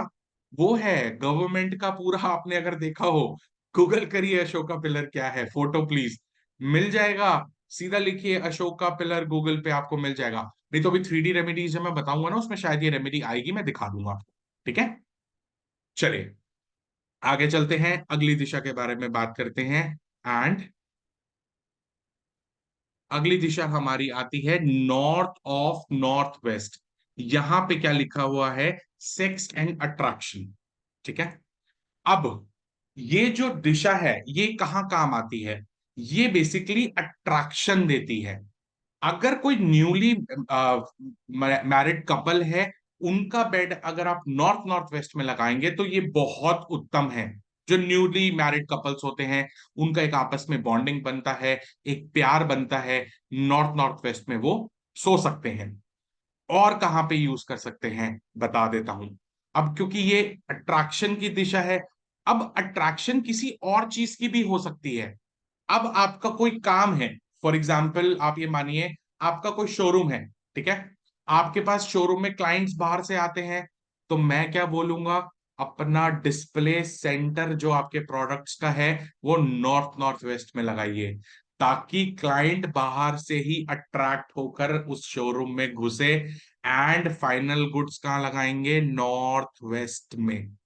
वो है गवर्नमेंट का पूरा, आपने अगर देखा हो, गूगल करिए अशोका पिलर क्या है, फोटो प्लीज, मिल जाएगा। सीधा लिखिए अशोका पिलर गूगल पे, आपको मिल जाएगा। नहीं तो अभी 3D रेमेडीज जब मैं बताऊंगा ना उसमें शायद ये रेमेडी आएगी, मैं दिखा दूंगा आपको। ठीक है। चलिए आगे चलते हैं, अगली दिशा के बारे में बात करते हैं। एंड अगली दिशा हमारी आती है नॉर्थ ऑफ नॉर्थ वेस्ट। यहां पे क्या लिखा हुआ है? Sex and attraction. ठीक है। अब ये जो दिशा है ये कहाँ काम आती है? ये बेसिकली अट्रैक्शन देती है। अगर कोई न्यूली मैरिड कपल है, उनका बेड अगर आप नॉर्थ नॉर्थ वेस्ट में लगाएंगे तो ये बहुत उत्तम है। जो न्यूली मैरिड कपल्स होते हैं उनका एक आपस में बॉन्डिंग बनता है, एक प्यार बनता है, नॉर्थ नॉर्थ वेस्ट में वो सो सकते हैं। और कहाँ पे यूज कर सकते हैं बता देता हूं। अब क्योंकि ये अट्रैक्शन की दिशा है, अब अट्रैक्शन किसी और चीज की भी हो सकती है। अब आपका कोई काम है, फॉर एग्जाम्पल आप ये मानिए आपका कोई शोरूम है, ठीक है, आपके पास शोरूम में क्लाइंट्स बाहर से आते हैं, तो मैं क्या बोलूंगा, अपना डिस्प्ले सेंटर जो आपके प्रोडक्ट्स का है वो नॉर्थ नॉर्थ वेस्ट में लगाइए, ताकि क्लाइंट बाहर से ही अट्रैक्ट होकर उस शोरूम में घुसे। एंड फाइनल गुड्स कहाँ लगाएंगे, नॉर्थ वेस्ट में।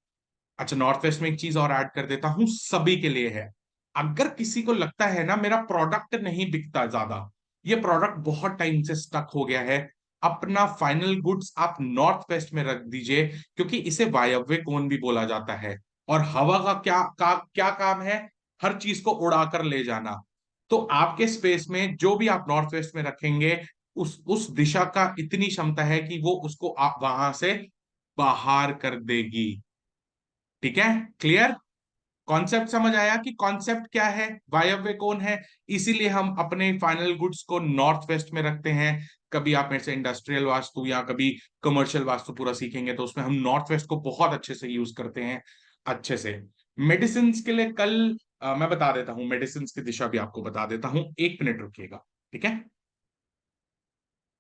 अच्छा, नॉर्थ वेस्ट में एक चीज और ऐड कर देता हूं, सभी के लिए है। अगर किसी को लगता है ना मेरा प्रोडक्ट नहीं बिकता ज्यादा, ये प्रोडक्ट बहुत टाइम से स्टक हो गया है, अपना फाइनल गुड्स आप नॉर्थ वेस्ट में रख दीजिए, क्योंकि इसे वायव्य कोण भी बोला जाता है। और हवा का क्या काम है, हर चीज को उड़ाकर ले जाना। तो आपके स्पेस में जो भी आप नॉर्थ वेस्ट में रखेंगे, उस दिशा का इतनी क्षमता है कि वो उसको आप वहां से बाहर कर देगी। ठीक है, क्लियर? कॉन्सेप्ट समझ आया कि कॉन्सेप्ट क्या है, वायव्य कौन है। इसीलिए हम अपने फाइनल गुड्स को नॉर्थ वेस्ट में रखते हैं। कभी आप मेरे से इंडस्ट्रियल वास्तु या कभी कमर्शियल वास्तु पूरा सीखेंगे तो उसमें हम नॉर्थ वेस्ट को बहुत अच्छे से यूज करते हैं, अच्छे से। मेडिसिन के लिए कल मैं बता देता हूँ, मेडिसिन की दिशा भी आपको बता देता हूँ, 1 मिनट रुकिएगा, ठीक है।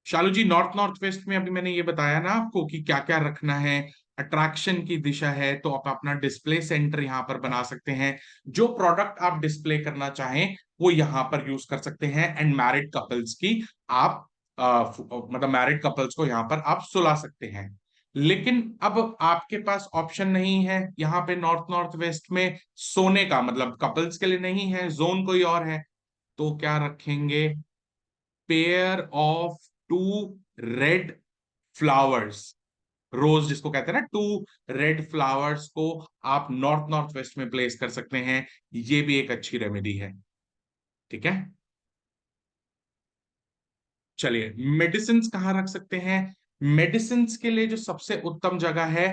शालू जी, नॉर्थ नॉर्थ वेस्ट में अभी मैंने ये बताया ना आपको कि क्या क्या रखना है। अट्रैक्शन की दिशा है तो आप अपना डिस्प्ले सेंटर यहाँ पर बना सकते हैं। जो प्रोडक्ट आप डिस्प्ले करना चाहें वो यहाँ पर यूज कर सकते हैं। एंड मैरिड कपल्स की आप मतलब मैरिड कपल्स को यहाँ पर आप सुला सकते हैं। लेकिन अब आपके पास ऑप्शन नहीं है यहाँ पे नॉर्थ नॉर्थ वेस्ट में सोने का, मतलब कपल्स के लिए नहीं है, जोन कोई और है। तो क्या रखेंगे, pair of two red flowers, rose जिसको कहते हैं ना, टू रेड फ्लावर्स को आप नॉर्थ नॉर्थ वेस्ट में प्लेस कर सकते हैं। ये भी एक अच्छी रेमेडी है, ठीक है। चलिए, मेडिसिन कहाँ रख सकते हैं। मेडिसिन के लिए जो सबसे उत्तम जगह है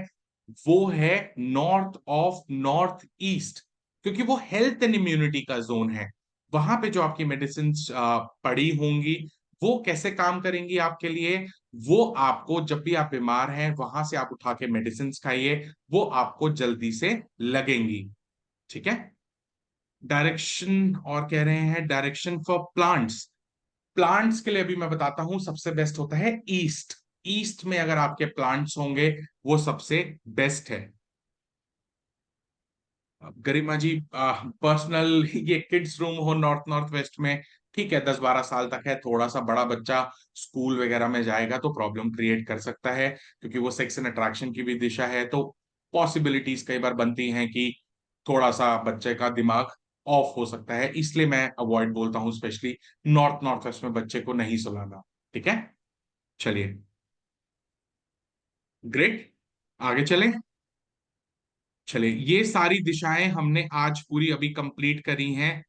वो है नॉर्थ ऑफ नॉर्थ ईस्ट, क्योंकि वो हेल्थ एंड इम्यूनिटी का जोन है। वहां पे जो आपकी मेडिसिन पड़ी होंगी वो कैसे काम करेंगी आपके लिए, वो आपको जब भी आप बीमार हैं वहां से आप उठा के मेडिसिन खाइए, वो आपको जल्दी से लगेंगी, ठीक है। डायरेक्शन और कह रहे हैं, डायरेक्शन फॉर प्लांट्स। प्लांट्स के लिए भी मैं बताता हूं, सबसे बेस्ट होता है ईस्ट। ईस्ट में अगर आपके प्लांट्स होंगे वो सबसे बेस्ट है। गरिमा जी, पर्सनल ये किड्स रूम हो नॉर्थ नॉर्थ वेस्ट में, ठीक है, 10-12 साल तक है। थोड़ा सा बड़ा बच्चा स्कूल वगैरह में जाएगा तो प्रॉब्लम क्रिएट कर सकता है, क्योंकि वो सेक्स एंड अट्रैक्शन की भी दिशा है। तो पॉसिबिलिटीज कई बार बनती हैं कि थोड़ा सा बच्चे का दिमाग ऑफ हो सकता है, इसलिए मैं अवॉइड बोलता हूँ, स्पेशली नॉर्थ नॉर्थ वेस्ट में बच्चे को नहीं सुलाना, ठीक है। चलिए, ग्रेट, आगे चलें। चलिए, ये सारी दिशाएं हमने आज पूरी अभी कंप्लीट करी हैं।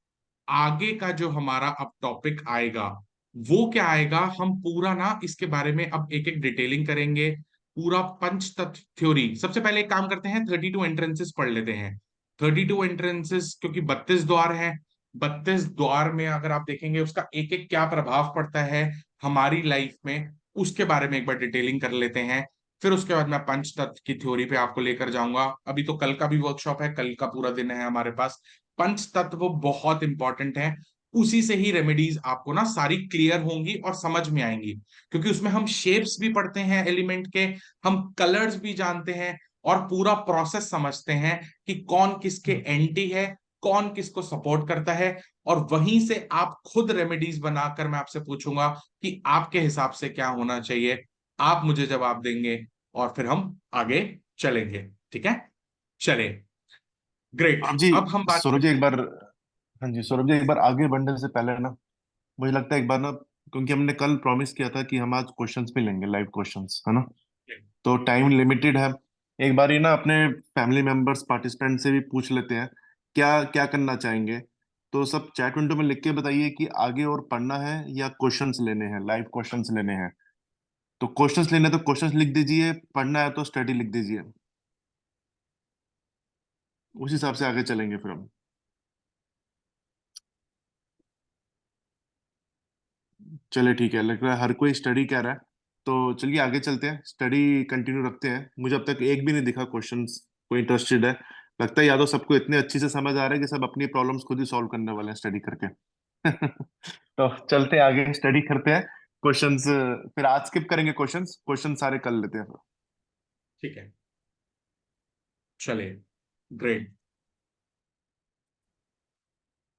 आगे का जो हमारा अब टॉपिक आएगा वो क्या आएगा, हम पूरा ना इसके बारे में अब एक एक डिटेलिंग करेंगे। पूरा पंच तत्व थ्योरी, सबसे पहले एक काम करते हैं, 32 एंट्रेंसेस पढ़ लेते हैं। 32 एंट्रेंसेस, क्योंकि 32 द्वार हैं, 32 द्वार में अगर आप देखेंगे उसका एक एक क्या प्रभाव पड़ता है हमारी लाइफ में, उसके बारे में एक बार डिटेलिंग कर लेते हैं। फिर उसके बाद मैं पंच तत्व की थ्योरी पे आपको लेकर जाऊंगा। अभी तो कल का भी वर्कशॉप है, कल का पूरा दिन है हमारे पास। पंच तत्व बहुत इंपॉर्टेंट है, उसी से ही रेमेडीज आपको ना सारी क्लियर होंगी और समझ में आएंगी, क्योंकि उसमें हम शेप्स भी पढ़ते हैं एलिमेंट के, हम कलर्स भी जानते हैं, और पूरा प्रोसेस समझते हैं कि कौन किसके एंटी है, कौन किसको सपोर्ट करता है। और वहीं से आप खुद रेमेडीज बनाकर मैं आपसे पूछूंगा कि आपके हिसाब से क्या होना चाहिए, आप मुझे जवाब देंगे और फिर हम आगे चलेंगे, ठीक है। चले, ग्रेट। सौरभ जी, अब हम बात सौरभ जी करते एक बार, हाँ जी सौरभ जी एक बार आगे बढ़ने से पहले ना, मुझे लगता है एक बार ना, क्योंकि हमने कल प्रॉमिस किया था कि हम आज क्वेश्चंस भी लेंगे, लाइव क्वेश्चंस, है ना। हैं। तो टाइम लिमिटेड है। एक बार ही ना अपने फैमिली मेंबर्स पार्टिसिपेंट से भी पूछ लेते हैं क्या क्या करना चाहेंगे। तो सब चैट विंडो में लिख के बताइए कि आगे और पढ़ना है या क्वेश्चंस लेने हैं, लाइव क्वेश्चंस लेने हैं। तो क्वेश्चंस लेने तो क्वेश्चंस लिख दीजिए, पढ़ना है तो स्टडी लिख दीजिए। उस हिसाब से आगे चलेंगे फिर हम। चले ठीक है, लग रहा है हर कोई स्टडी कर रहा है, तो चलिए आगे चलते हैं, स्टडी कंटिन्यू रखते हैं। मुझे अब तक एक भी नहीं दिखा क्वेश्चंस कोई इंटरेस्टेड है। लगता है या तो सबको इतने अच्छे से समझ आ रहा है कि सब अपनी प्रॉब्लम्स खुद ही सॉल्व करने वाले हैं स्टडी करके। तो चलते हैं आगे, स्टडी करते हैं। क्वेश्चंस फिर आज स्किप करेंगे, क्वेश्चंस क्वेश्चन सारे कर लेते हैं। ठीक है, चलिए, ग्रेट।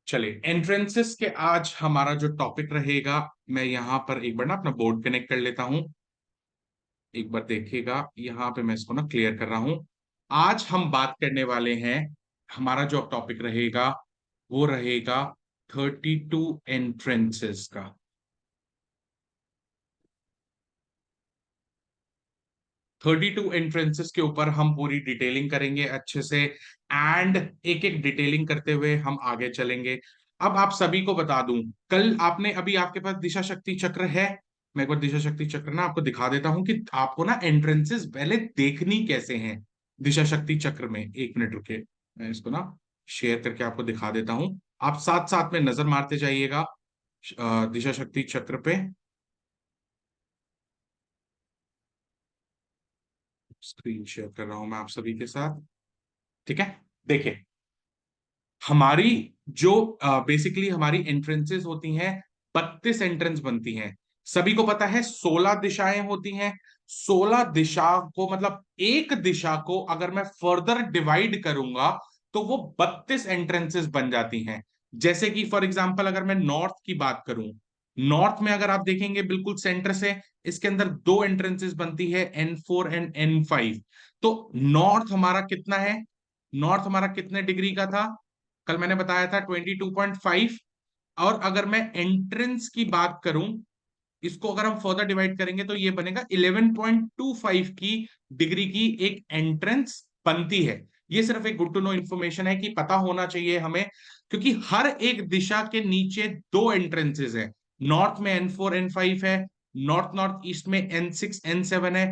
चलिए, एंट्रेंसेस के आज हमारा जो टॉपिक रहेगा, मैं यहाँ पर एक बार ना अपना बोर्ड कनेक्ट कर लेता हूँ। एक बार देखिएगा, यहाँ पे मैं इसको ना क्लियर कर रहा हूँ। आज हम बात करने वाले हैं, हमारा जो टॉपिक रहेगा वो रहेगा 32 एंट्रेंसेस का। 32 एंट्रेंसेस के ऊपर हम पूरी डिटेलिंग करेंगे अच्छे से, एंड एक एक डिटेलिंग करते हुए हम आगे चलेंगे। अब आप सभी को बता दूं, कल आपने अभी आपके पास दिशा शक्ति चक्र है। मैं एक बार दिशा शक्ति चक्र ना आपको दिखा देता हूं कि आपको ना एंट्रेंसेस पहले देखनी कैसे हैं दिशा शक्ति चक्र में। एक मिनट रुके, मैं इसको ना शेयर करके आपको दिखा देता हूं। आप साथ साथ में नजर मारते जाइएगा दिशा शक्ति चक्र पे। स्क्रीन शेयर कर रहा हूं मैं आप सभी के साथ। ठीक है, देखिए, हमारी जो बेसिकली हमारी एंट्रेंसेस होती हैं, 32 एंट्रेंस बनती हैं। सभी को पता है 16 दिशाएं होती हैं। 16 दिशा को मतलब एक दिशा को अगर मैं फर्दर डिवाइड करूंगा तो वो 32 एंट्रेंसेस बन जाती हैं। जैसे कि फॉर एग्जांपल अगर मैं नॉर्थ की बात करूं, नॉर्थ में अगर आप देखेंगे बिल्कुल सेंटर से इसके अंदर दो एंट्रेंसेस बनती है, N4 एंड N5। तो नॉर्थ हमारा कितना है, नॉर्थ हमारा कितने डिग्री का था, कल मैंने बताया था 22.5। और अगर मैं एंट्रेंस की बात करूं, इसको अगर हम फर्दर डिवाइड करेंगे तो ये बनेगा 11.25 की डिग्री की एक एंट्रेंस बनती है। ये सिर्फ एक गुड टू नो इंफॉर्मेशन है कि पता होना चाहिए हमें, क्योंकि हर एक दिशा के नीचे दो एंट्रेंसेस है। नॉर्थ में N4 N5 है, नॉर्थ नॉर्थ ईस्ट में N6 N7 है।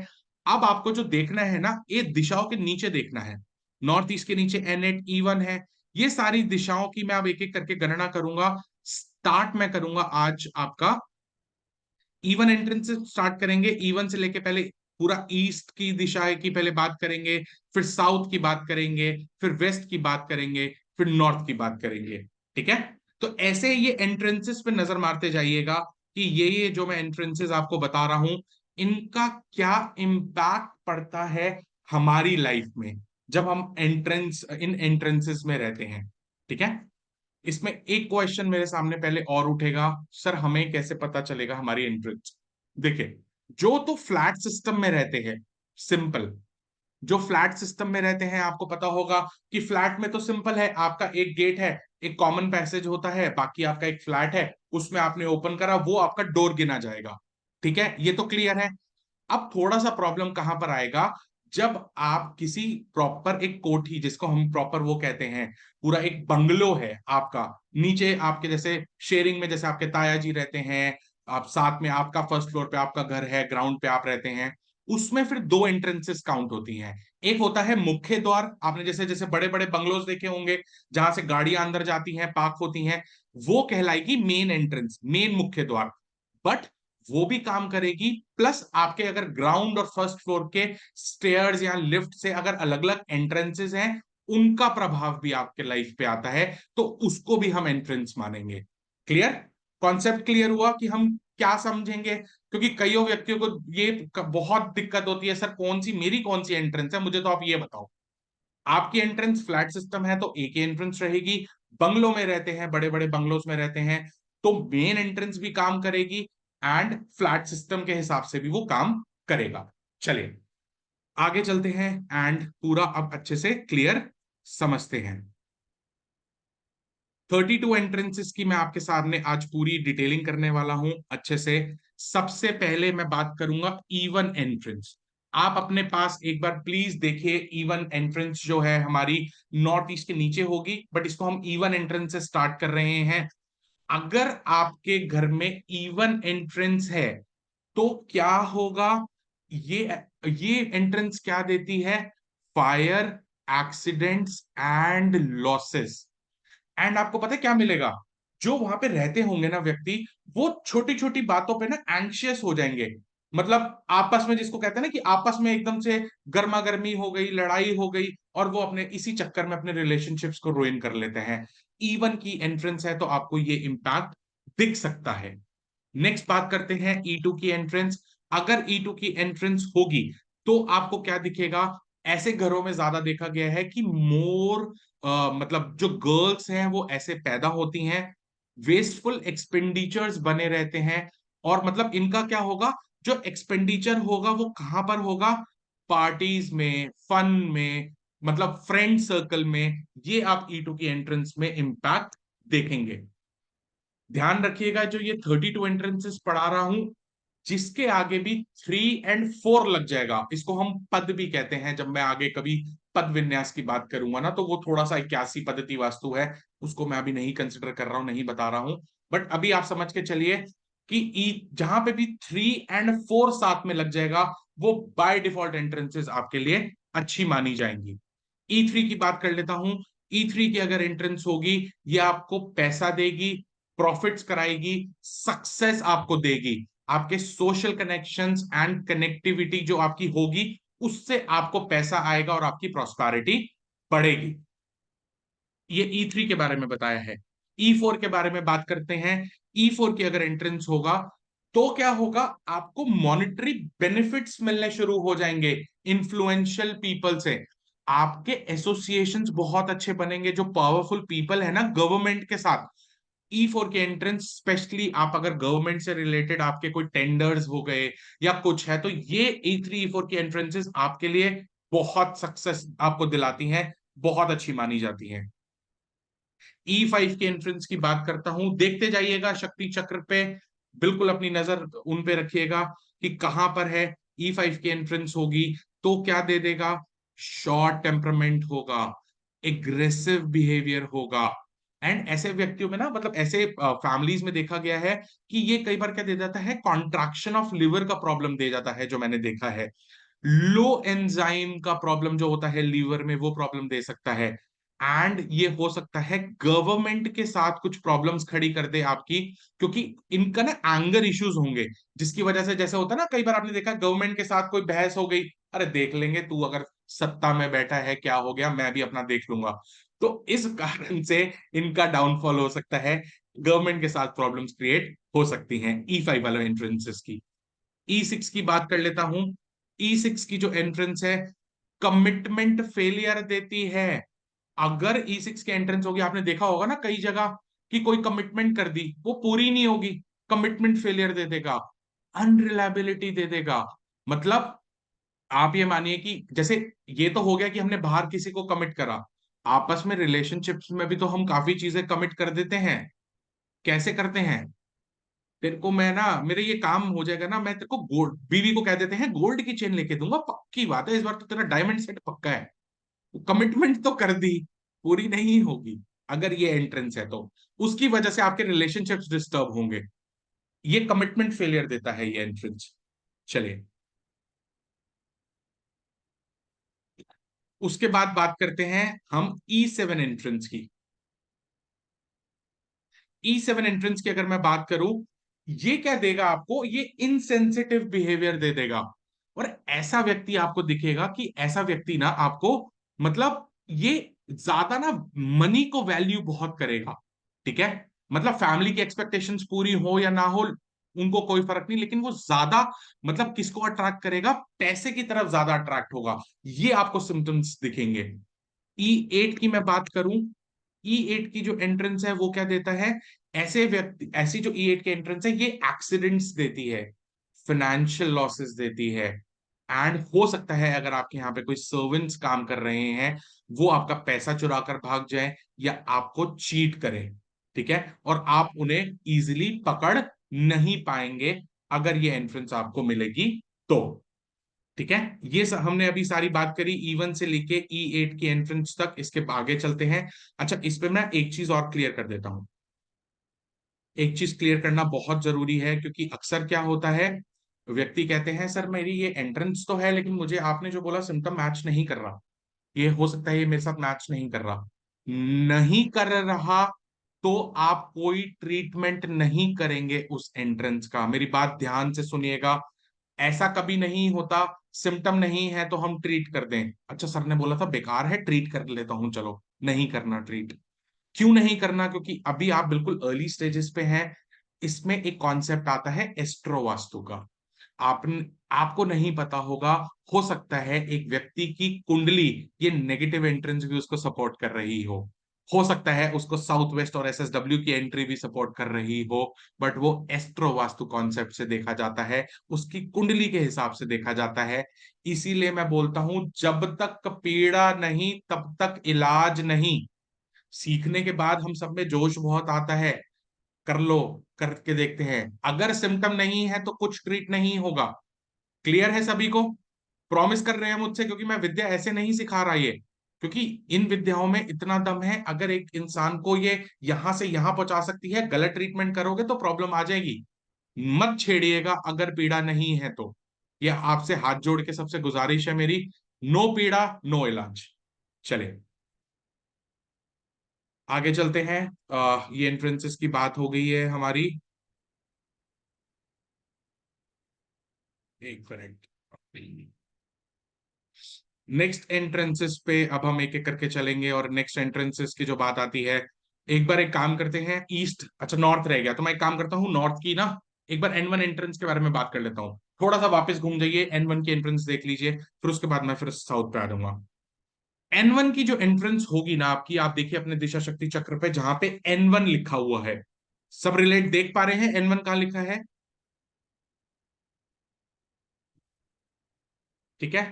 अब आपको जो देखना है ना, ये दिशाओं के नीचे देखना है। नॉर्थ ईस्ट के नीचे N8 E1 है। ये सारी दिशाओं की मैं अब एक एक करके गणना करूंगा। स्टार्ट मैं करूंगा आज आपका E1 एंट्रेंस से स्टार्ट करेंगे। E1 से लेके पहले पूरा ईस्ट की दिशा की पहले बात करेंगे, फिर साउथ की बात करेंगे, फिर वेस्ट की बात करेंगे, फिर नॉर्थ की बात करेंगे। ठीक है, तो ऐसे ये एंट्रेंसेस पे नजर मारते जाइएगा कि ये जो मैं एंट्रेंसेस आपको बता रहा हूं, इनका क्या इम्पैक्ट पड़ता है हमारी लाइफ में जब हम एंट्रेंस इन एंट्रेंसेस में रहते हैं। ठीक है, इसमें एक क्वेश्चन मेरे सामने पहले और उठेगा, सर हमें कैसे पता चलेगा हमारी एंट्रेंस। देखिए, जो तो फ्लैट सिस्टम में रहते हैं, सिंपल, जो फ्लैट सिस्टम में रहते हैं आपको पता होगा कि फ्लैट में तो सिंपल है, आपका एक गेट है, एक कॉमन पैसेज होता है, बाकी आपका एक फ्लैट है, उसमें आपने ओपन करा, वो आपका डोर गिना जाएगा। ठीक है, ये तो क्लियर है। अब थोड़ा सा प्रॉब्लम कहां पर आएगा, जब आप किसी प्रॉपर एक कोठी, जिसको हम प्रॉपर वो कहते हैं, पूरा एक बंगलो है आपका, नीचे आपके जैसे शेयरिंग में जैसे आपके ताया जी रहते हैं, आप साथ में आपका फर्स्ट फ्लोर पे आपका घर है, ग्राउंड पे आप रहते हैं, उसमें फिर दो एंट्रेंसेस काउंट होती हैं। एक होता है मुख्य द्वार, आपने जैसे जैसे बड़े बड़े बंगलोज देखे होंगे जहां से गाड़ियां अंदर जाती हैं, पार्क होती हैं, वो कहलाएगी मेन एंट्रेंस, मेन मुख्य द्वार। बट वो भी काम करेगी, प्लस आपके अगर ग्राउंड और फर्स्ट फ्लोर के स्टेयर्स या लिफ्ट से अगर अलग अलग एंट्रेंसेस हैं, उनका प्रभाव भी आपके लाइफ पे आता है, तो उसको भी हम एंट्रेंस मानेंगे। क्लियर, कॉन्सेप्ट क्लियर हुआ कि हम क्या समझेंगे, क्योंकि कई व्यक्तियों को ये बहुत दिक्कत होती है, सर कौन सी मेरी कौन सी एंट्रेंस है, मुझे तो आप ये बताओ। आपकी एंट्रेंस फ्लैट सिस्टम है तो एक ही एंट्रेंस रहेगी, बंगलों में रहते हैं, बड़े बड़े बंगलोज में रहते हैं, तो मेन एंट्रेंस भी काम करेगी, एंड फ्लैट सिस्टम के हिसाब से भी वो काम करेगा। चलिए आगे चलते हैं एंड पूरा अब अच्छे से क्लियर समझते हैं। 32 एंट्रेंसेस की मैं आपके सामने आज पूरी डिटेलिंग करने वाला हूं अच्छे से। सबसे पहले मैं बात करूंगा E1 एंट्रेंस। आप अपने पास एक बार प्लीज देखिए, E1 एंट्रेंस जो है हमारी नॉर्थ ईस्ट के नीचे होगी, बट इसको हम E1 एंट्रेंस से स्टार्ट कर रहे हैं। अगर आपके घर में E1 एंट्रेंस है तो क्या होगा, ये ये एंट्रेंस क्या देती है, fire accidents and losses. And आपको पता है क्या मिलेगा, जो वहां पे रहते होंगे ना व्यक्ति, वो छोटी छोटी बातों पे ना एंशियस हो जाएंगे। मतलब आपस में, जिसको कहते हैं ना कि आपस में एकदम से गर्मा गर्मी हो गई, लड़ाई हो गई, और वो अपने इसी चक्कर में अपने रिलेशनशिप्स को रुइन कर लेते हैं। इवन की एंट्रेंस है तो आपको ये इम्पैक्ट दिख सकता है। नेक्स्ट बात करते हैं ई टू की एंट्रेंस। अगर ई टू की एंट्रेंस होगी तो आपको क्या दिखेगा, ऐसे घरों में ज्यादा देखा गया है कि मोर मतलब जो गर्ल्स हैं वो ऐसे पैदा होती हैं, वेस्टफुल एक्सपेंडिचर्स बने रहते हैं। और मतलब इनका क्या होगा, जो एक्सपेंडिचर होगा वो कहां पर होगा, पार्टीज में, फन में, मतलब फ्रेंड सर्कल में। ये आप ई टू की एंट्रेंस में इंपैक्ट देखेंगे। ध्यान रखिएगा, जो ये 32 एंट्रेंसेस पढ़ा रहा हूं, जिसके आगे भी 3 और 4 लग जाएगा, इसको हम पद भी कहते हैं। जब मैं आगे कभी पद विन्यास की बात करूंगा ना, तो वो थोड़ा सा 81 पद्धति वास्तु है, उसको मैं अभी नहीं कंसिडर कर रहा हूं, नहीं बता रहा हूं। बट अभी आप समझ के चलिए कि जहां पे भी 3 और 4 साथ में लग जाएगा, वो बाय डिफॉल्ट एंट्रेंसेस आपके लिए अच्छी मानी जाएंगी। ई3 की बात कर लेता हूं। ई3 की अगर एंट्रेंस होगी, ये आपको पैसा देगी, प्रॉफिट्स कराएगी, सक्सेस आपको देगी। आपके सोशल कनेक्शंस एंड कनेक्टिविटी जो आपकी होगी, उससे आपको पैसा आएगा और आपकी प्रॉस्पेरिटी बढ़ेगी। ये ई3 के बारे में बताया है। ई4 के बारे में बात करते हैं। ई4 की अगर एंट्रेंस होगा तो क्या होगा, आपको मॉनेटरी बेनिफिट्स मिलने शुरू हो जाएंगे इन्फ्लुएंशियल पीपल से। आपके एसोसिएशंस बहुत अच्छे बनेंगे, जो पावरफुल पीपल है ना गवर्नमेंट के साथ। ई4 के एंट्रेंस स्पेशली, आप अगर गवर्नमेंट से रिलेटेड आपके कोई टेंडर्स हो गए या कुछ है, तो ये ई3 ई4 की एंट्रेंसेस आपके लिए बहुत सक्सेस आपको दिलाती हैं, बहुत अच्छी मानी जाती हैं। ई5 की एंट्रेंस की बात करता हूं, देखते जाइएगा शक्ति चक्र पे, बिल्कुल अपनी नजर उन पे रखिएगा कि कहां पर है। ई5 की एंट्रेंस होगी तो क्या दे देगा, शॉर्ट टेम्परामेंट होगा, एग्रेसिव बिहेवियर होगा। एंड ऐसे व्यक्तियों में ना, मतलब ऐसे फैमिलीज में देखा गया है कि ये कई बार क्या दे जाता है, कॉन्ट्रैक्शन ऑफ लिवर का प्रॉब्लम दे जाता है, जो मैंने देखा है। लो एंजाइम का प्रॉब्लम जो होता है लीवर में, वो प्रॉब्लम दे सकता है। एंड ये हो सकता है गवर्नमेंट के साथ कुछ प्रॉब्लम्स खड़ी कर दे आपकी, क्योंकि इनका ना एंगर इश्यूज होंगे, जिसकी वजह से जैसे होता है ना, कई बार आपने देखा गवर्नमेंट के साथ कोई बहस हो गई, अरे देख लेंगे, तू अगर सत्ता में बैठा है क्या हो गया, मैं भी अपना देख लूंगा। तो इस कारण से इनका डाउनफॉल हो सकता है, गवर्नमेंट के साथ प्रॉब्लम्स क्रिएट हो सकती हैं ई5 वाले एंट्रेंसेस की। ई6 की बात कर लेता हूं। ई6 की जो एंट्रेंस है, कमिटमेंट फेलियर देती है। अगर ई6 की एंट्रेंस होगी, आपने देखा होगा ना कई जगह कि कोई कमिटमेंट कर दी, वो पूरी नहीं होगी, कमिटमेंट फेलियर दे देगा, अनरिलायबिलिटी दे देगा। मतलब आप ये मानिए कि जैसे, ये तो हो गया कि हमने बाहर किसी को कमिट करा, आपस में रिलेशनशिप्स में भी तो हम काफी चीजें कमिट कर देते हैं। कैसे करते हैं, तेरे को मैं ना, मेरे ये काम हो जाएगा ना, मैं तेरे को गोल्ड, बीवी को कह देते हैं गोल्ड की चेन लेके दूंगा, पक्की बात है, इस बार तो तेरा डायमंड सेट पक्का है। कमिटमेंट तो कर दी, पूरी नहीं होगी। अगर ये एंट्रेंस है तो उसकी वजह से आपके रिलेशनशिप्स डिस्टर्ब होंगे। ये कमिटमेंट फेलियर देता है ये एंट्रेंस। चलिए, उसके बाद बात करते हैं हम ई7 एंट्रेंस की। ई7 एंट्रेंस की अगर मैं बात करूं, ये क्या देगा आपको, ये इनसेंसिटिव बिहेवियर दे देगा। और ऐसा व्यक्ति आपको दिखेगा कि ऐसा व्यक्ति ना आपको, मतलब ये ज्यादा ना मनी को वैल्यू बहुत करेगा। ठीक है, मतलब फैमिली की एक्सपेक्टेशंस पूरी हो या ना हो, उनको कोई फर्क नहीं, लेकिन वो ज्यादा, मतलब किसको अट्रैक्ट करेगा, पैसे की तरफ ज्यादा अट्रैक्ट होगा। ये आपको सिम्टम्स दिखेंगे। ई8 की मैं बात करूं, ई8 की जो एंट्रेंस है वो क्या देता है, ऐसे व्यक्ति, ऐसी जो ई8 की एंट्रेंस है, ये एक्सीडेंट्स देती है, फाइनेंशियल लॉसेस देती है। एंड हो सकता है अगर आपके यहाँ पे कोई सर्वेंट्स काम कर रहे हैं, वो आपका पैसा चुरा कर भाग जाए या आपको चीट करें। ठीक है, और आप उन्हें इजिली पकड़ नहीं पाएंगे अगर ये एंट्रेंस आपको मिलेगी तो। ठीक है, ये हमने अभी सारी बात करी ई1 से लेके ई8 की एंट्रेंस तक, इसके आगे चलते हैं। अच्छा, इस पे मैं एक चीज और क्लियर कर देता हूं। एक चीज क्लियर करना बहुत जरूरी है, क्योंकि अक्सर क्या होता है, व्यक्ति कहते हैं सर मेरी ये एंट्रेंस तो है, लेकिन मुझे आपने जो बोला सिम्टम मैच नहीं कर रहा। ये हो सकता है ये मेरे साथ मैच नहीं कर रहा, नहीं कर रहा, तो आप कोई ट्रीटमेंट नहीं करेंगे उस एंट्रेंस का। मेरी बात ध्यान से सुनिएगा, ऐसा कभी नहीं होता सिम्टम नहीं है तो हम ट्रीट कर दें, अच्छा सर ने बोला था बेकार है ट्रीट कर लेता हूं चलो, नहीं करना ट्रीट। क्यों नहीं करना? क्योंकि अभी आप बिल्कुल अर्ली स्टेजेस पे हैं। इसमें एक कॉन्सेप्ट आता है एस्ट्रो वास्तु का। आप आपको नहीं पता होगा, हो सकता है एक व्यक्ति की कुंडली ये नेगेटिव एंट्रेंस भी उसको सपोर्ट कर रही हो सकता है उसको साउथ वेस्ट और एसएसडब्ल्यू की एंट्री भी सपोर्ट कर रही हो, बट वो एस्ट्रो वास्तु कॉन्सेप्ट से देखा जाता है, उसकी कुंडली के हिसाब से देखा जाता है। इसीलिए मैं बोलता हूं जब तक पीड़ा नहीं तब तक इलाज नहीं। सीखने के बाद हम सब में जोश बहुत आता है, कर लो, करके देखते हैं, अगर सिम्टम नहीं है तो कुछ ट्रीट नहीं होगा। क्लियर है सभी को? प्रॉमिस कर रहे हैं मुझसे, क्योंकि मैं विद्या ऐसे नहीं सिखा रहा ये, क्योंकि इन विद्याओं में इतना दम है, अगर एक इंसान को ये यहां से यहां पहुंचा सकती है, गलत ट्रीटमेंट करोगे तो प्रॉब्लम आ जाएगी। मत छेड़िएगा अगर पीड़ा नहीं है तो। ये आपसे हाथ जोड़ के सबसे गुजारिश है मेरी, नो पीड़ा नो इलाज। चले आगे चलते हैं। ये एंट्रेंसेस की बात हो गई है हमारी। एक मिनट, नेक्स्ट एंट्रेंसेस पे अब हम एक एक करके चलेंगे, और नेक्स्ट एंट्रेंसेस की जो बात आती है, एक बार एक काम करते हैं, ईस्ट अच्छा नॉर्थ रह गया, तो मैं एक काम करता हूँ नॉर्थ की ना, एक बार N1 एंट्रेंस के बारे में बात कर लेता हूँ। थोड़ा सा वापस घूम जाइए, N1 की एंट्रेंस देख लीजिए, फिर उसके बाद मैं फिर साउथ पे आ जाऊंगा। N1 की जो एंट्रेंस होगी ना आपकी, आप देखिए अपने दिशा शक्ति चक्र पे जहां पे N1 लिखा हुआ है, सब रिलेट देख पा रहे हैं N1 कहाँ लिखा है? ठीक है,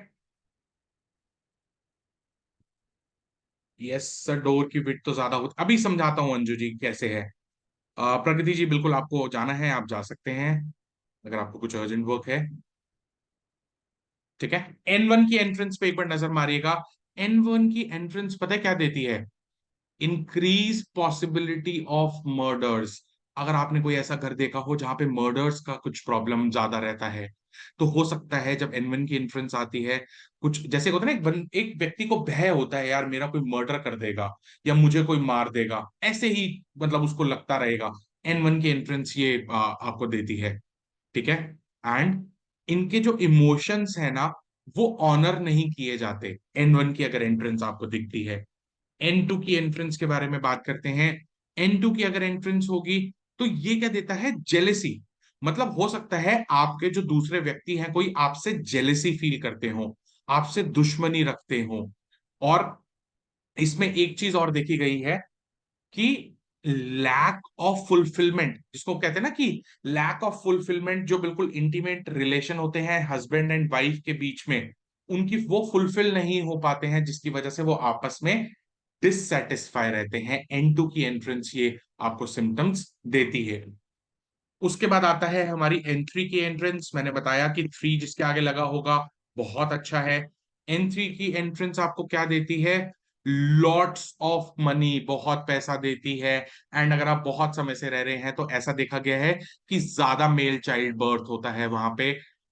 यस सर, डोर की विड्थ तो ज्यादा होती, अभी समझाता हूँ अंजू जी कैसे है। प्रगति जी बिल्कुल आपको जाना है, आप जा सकते हैं अगर आपको कुछ अर्जेंट वर्क है। ठीक है, N1 की एंट्रेंस पे एक बार नजर मारिएगा। N1 की एंट्रेंस पता है क्या देती है? Increase possibility of murders. अगर आपने कोई ऐसा घर देखा हो जहां पे मर्डर्स का कुछ प्रॉब्लम ज्यादा रहता है, तो हो सकता है जब N1 की इन्फ्लुएंस आती है, कुछ जैसे होता है ना, एक व्यक्ति को भय होता है यार मेरा कोई मर्डर कर देगा या मुझे कोई मार देगा, ऐसे ही मतलब उसको लगता रहेगा, N1 की एंट्रेंस ये आपको देती है। ठीक है, एंड इनके जो इमोशंस है ना, वो ऑनर नहीं किए जाते। N1 की अगर एंट्रेंस आपको दिखती है, N2 की एंट्रेंस के बारे में बात करते हैं। N2 की अगर एंट्रेंस होगी तो ये क्या देता है? जेलेसी। मतलब हो सकता है आपके जो दूसरे व्यक्ति हैं कोई आपसे जेलेसी फील करते हो, आपसे दुश्मनी रखते हो। और इसमें एक चीज और देखी गई है कि लैक ऑफ फुलफिलमेंट, जिसको कहते हैं ना कि लैक ऑफ फुलफिलमेंट, जो बिल्कुल इंटीमेट रिलेशन होते हैं हस्बैंड एंड वाइफ के बीच में, उनकी वो फुलफिल नहीं हो पाते हैं, जिसकी वजह से वो आपस में डिससेटिस्फाई रहते हैं। N2 की एंट्रेंस ये आपको सिम्टम्स देती है। उसके बाद आता है हमारी N3 की एंट्रेंस। मैंने बताया कि 3 जिसके आगे लगा होगा बहुत अच्छा है। N3 की एंट्रेंस आपको क्या देती है? लॉट्स ऑफ मनी, बहुत पैसा देती है। एंड अगर आप बहुत समय से रह रहे हैं तो ऐसा देखा गया है कि ज्यादा मेल चाइल्ड बर्थ होता है वहां पे।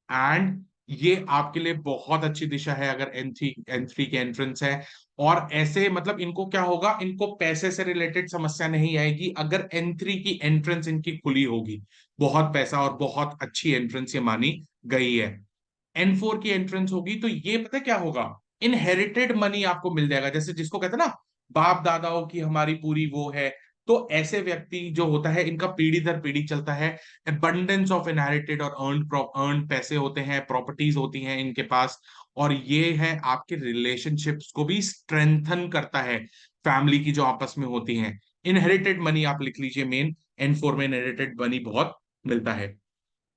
एंड ये आपके लिए बहुत अच्छी दिशा है अगर N3 की एंट्रेंस है। और ऐसे मतलब इनको क्या होगा, इनको पैसे से रिलेटेड समस्या नहीं आएगी अगर N3 की एंट्रेंस इनकी खुली होगी। बहुत पैसा और बहुत अच्छी एंट्रेंस ये मानी गई है। N4 की एंट्रेंस होगी तो ये पता है क्या होगा? इनहेरिटेड मनी आपको मिल जाएगा, जैसे जिसको कहते हैं ना बाप दादाओं की हमारी पूरी वो है, तो ऐसे व्यक्ति जो होता है इनका पीढ़ी दर पीढ़ी चलता है। अबंडेंस ऑफ इनहेरिटेड और अर्न पैसे होते हैं, प्रॉपर्टीज होती हैं इनके पास। और ये है आपके रिलेशनशिप्स को भी स्ट्रेंथन करता है, फैमिली की जो आपस में होती हैं। इनहेरिटेड मनी आप लिख लीजिए, मेन N4 में इनहेरिटेड मनी बहुत मिलता है।